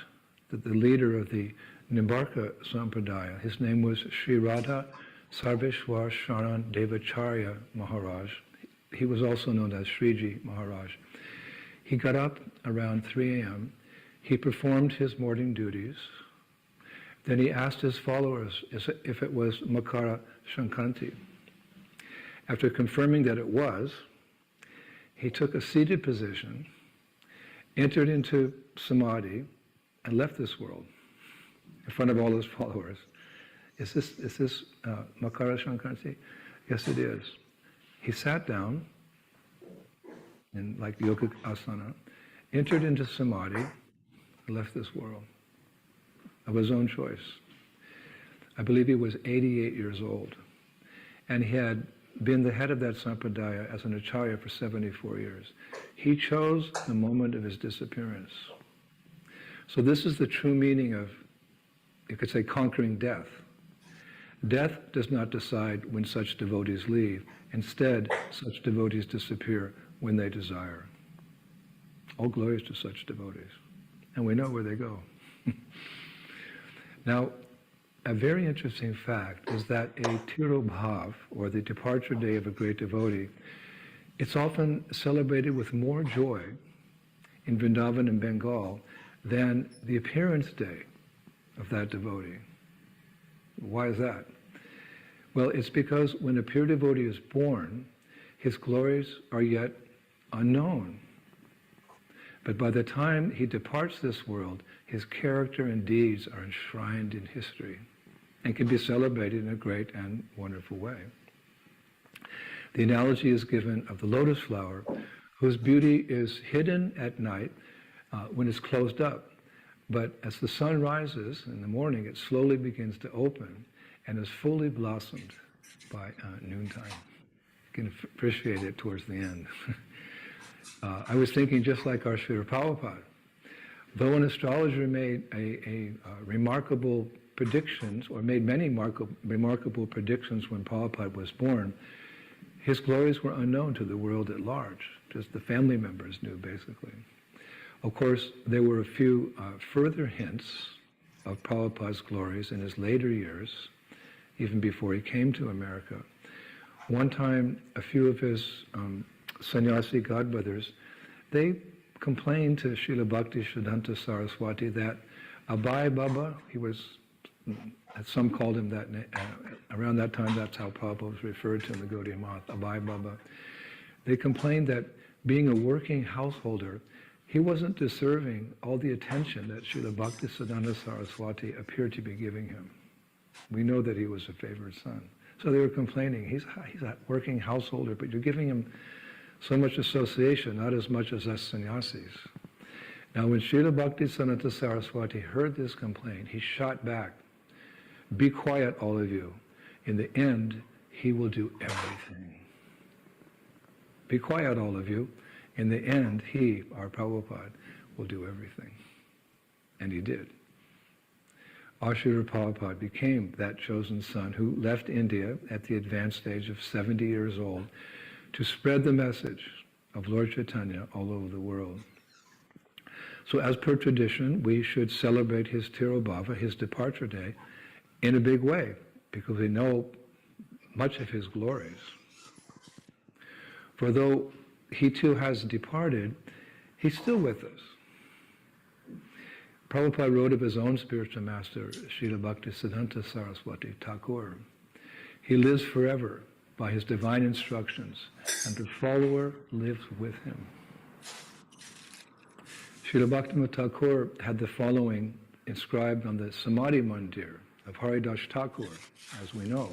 the leader of the Nimbarka Sampradaya, his name was Sri Radha Sarveshwar Sharan Devacharya Maharaj. He was also known as Sriji Maharaj. He got up around 3 a.m. He performed his morning duties. Then he asked his followers if it was Makara Shankanti. After confirming that it was, he took a seated position, entered into samadhi, and left this world in front of all his followers. Is this Makara Shankanti? Yes, it is. He sat down in like yogic asana, entered into samadhi, and left this world of his own choice. I believe he was 88 years old, and he had been the head of that sampradaya as an acharya for 74 years. He chose the moment of his disappearance. So this is the true meaning of, you could say, conquering death. Death does not decide when such devotees leave. Instead, such devotees disappear when they desire. All glories to such devotees. And we know where they go. Now, a very interesting fact is that a Tirobhav, or the departure day of a great devotee, it's often celebrated with more joy in Vrindavan and Bengal than the appearance day of that devotee. Why is that? Well, it's because when a pure devotee is born, his glories are yet unknown. But by the time he departs this world, his character and deeds are enshrined in history and can be celebrated in a great and wonderful way. The analogy is given of the lotus flower, whose beauty is hidden at night when it's closed up. But as the sun rises in the morning, it slowly begins to open and is fully blossomed by noontime. You can appreciate it towards the end. I was thinking just like our Srila Prabhupada. Though an astrologer made a remarkable predictions, or made many remarkable predictions when Prabhupada was born, his glories were unknown to the world at large. Just the family members knew, basically. Of course, there were a few further hints of Prabhupada's glories in his later years, even before he came to America. One time, a few of his sannyasi godbrothers, they complained to Srila Bhakti Siddhanta Saraswati that Abai Baba, he was, some called him that, around that time that's how Prabhupada was referred to in the Gaudiya Math, Abai Baba. They complained that being a working householder, he wasn't deserving all the attention that Srila Bhakti Siddhanta Saraswati appeared to be giving him. We know that he was a favored son. So they were complaining, he's a working householder, but you're giving him so much association, not as much as us sannyasis. Now when Srila Bhakti Siddhanta Saraswati heard this complaint, he shot back, "Be quiet, all of you. In the end, he will do everything. Be quiet, all of you. In the end, he, our Prabhupada, will do everything." And he did. Our Srila Prabhupada became that chosen son who left India at the advanced age of 70 years old to spread the message of Lord Chaitanya all over the world. So as per tradition, we should celebrate his Tirobhava, his departure day, in a big way, because we know much of his glories. For though he too has departed, he's still with us. Prabhupada wrote of his own spiritual master, Srila Bhakti Siddhanta Saraswati Thakur. He lives forever by his divine instructions, and the follower lives with him. Srila Bhaktivinoda Thakur had the following inscribed on the Samadhi Mandir of Haridas Thakur, as we know.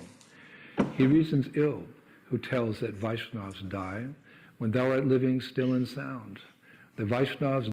He reasons ill who tells that Vaishnavas die when thou art living still and sound. The Vaishnavas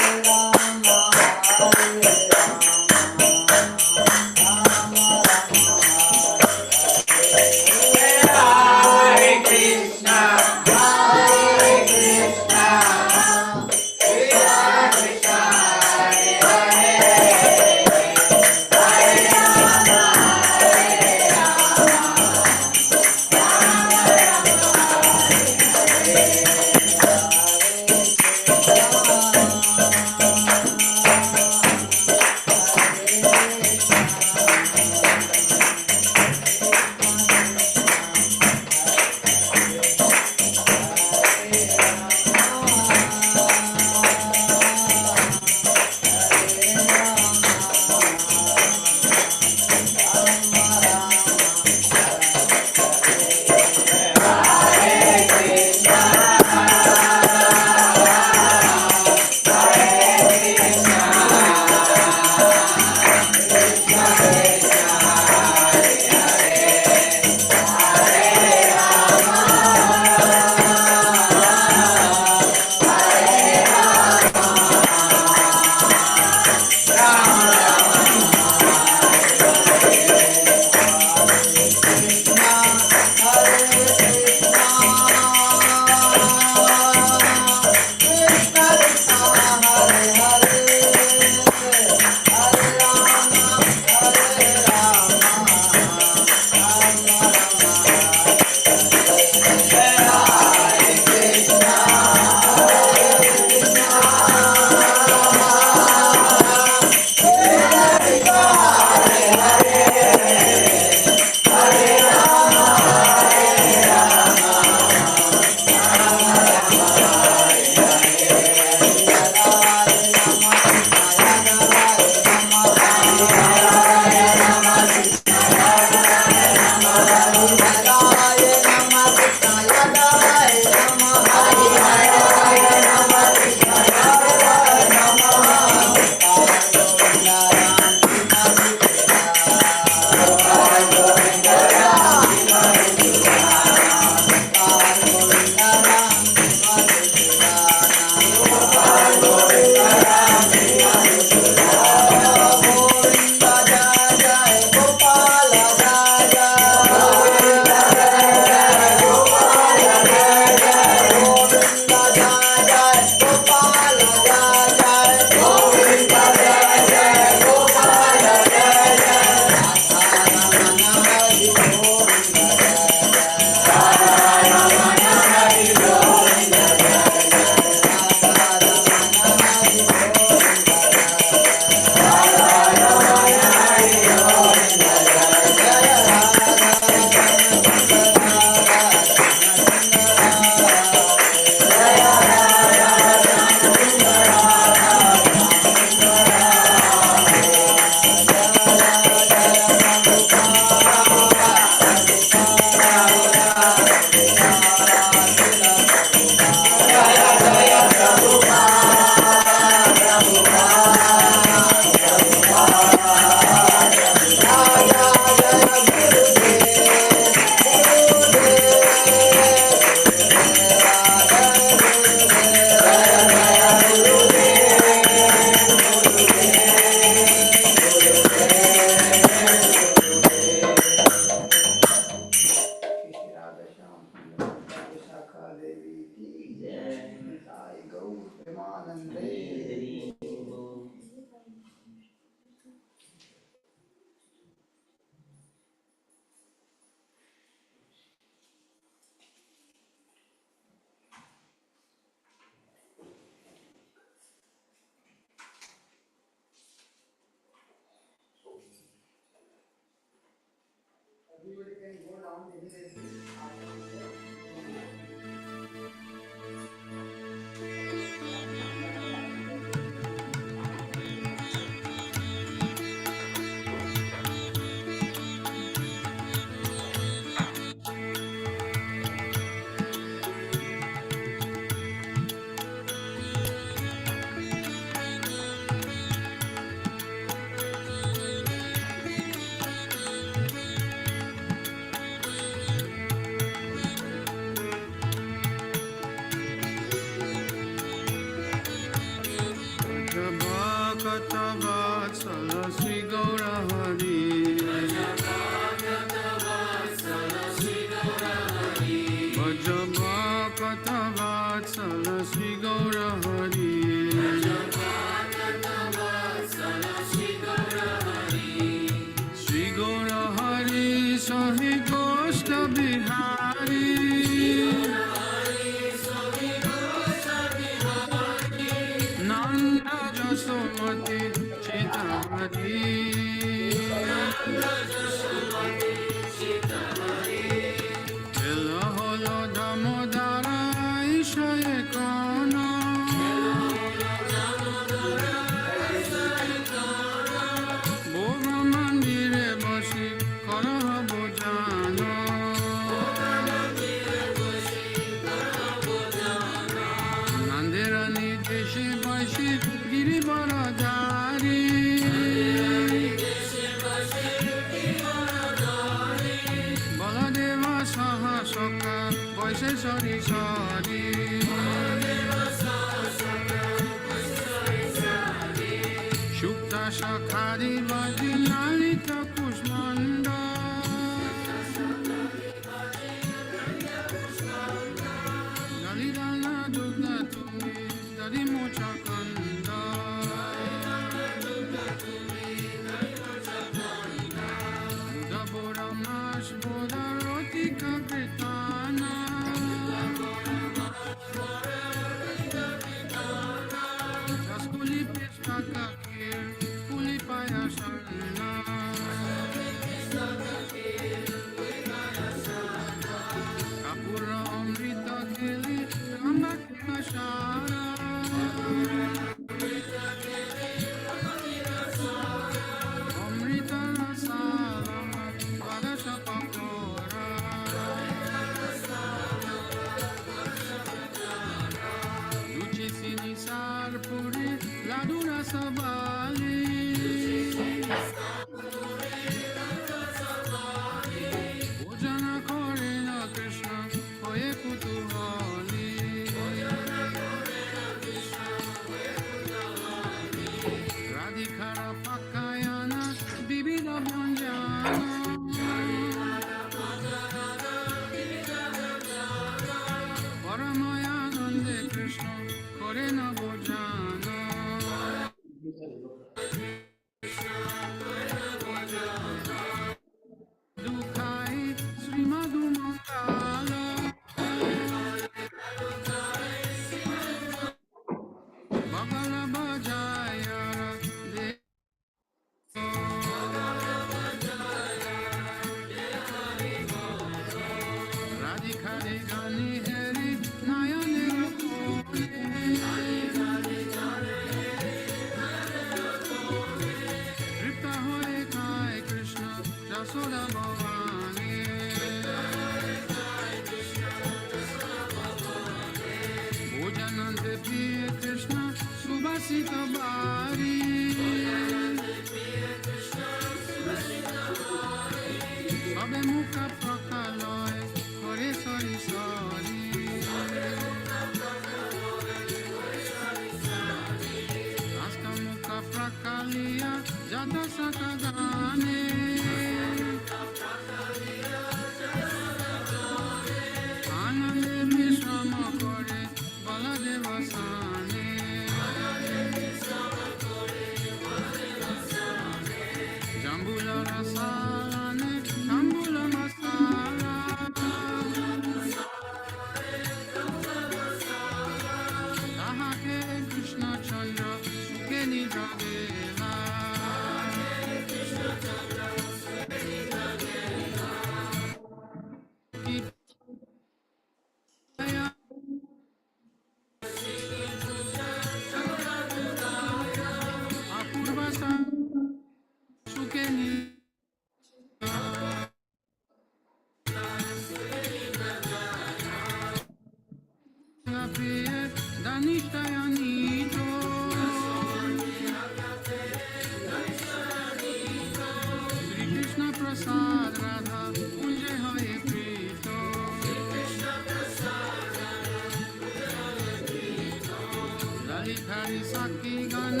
सखी गण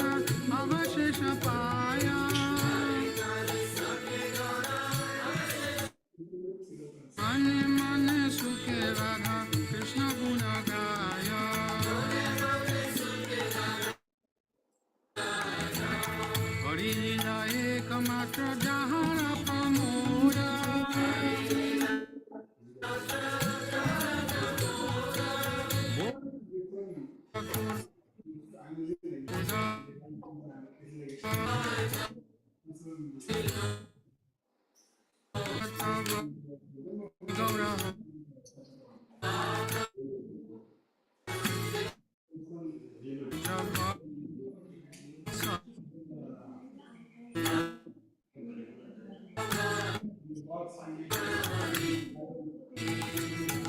अवशेष पाया मन मन सुखे राधा कृष्ण गुण गाया हरि लीला एकमात्र जहाँ प्रमोदा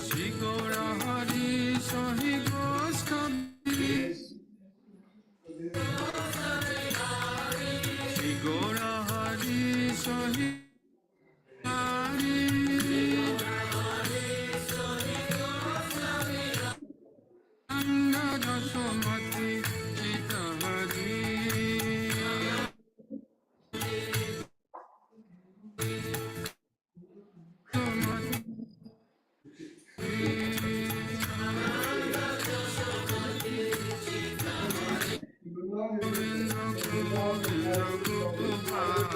Shri Gaura Hari Sahi Gostavi Shri Gaura Hari Sahi Hari Anga Jasomati Chita Hari Jasomati Govinda Govinda Gopala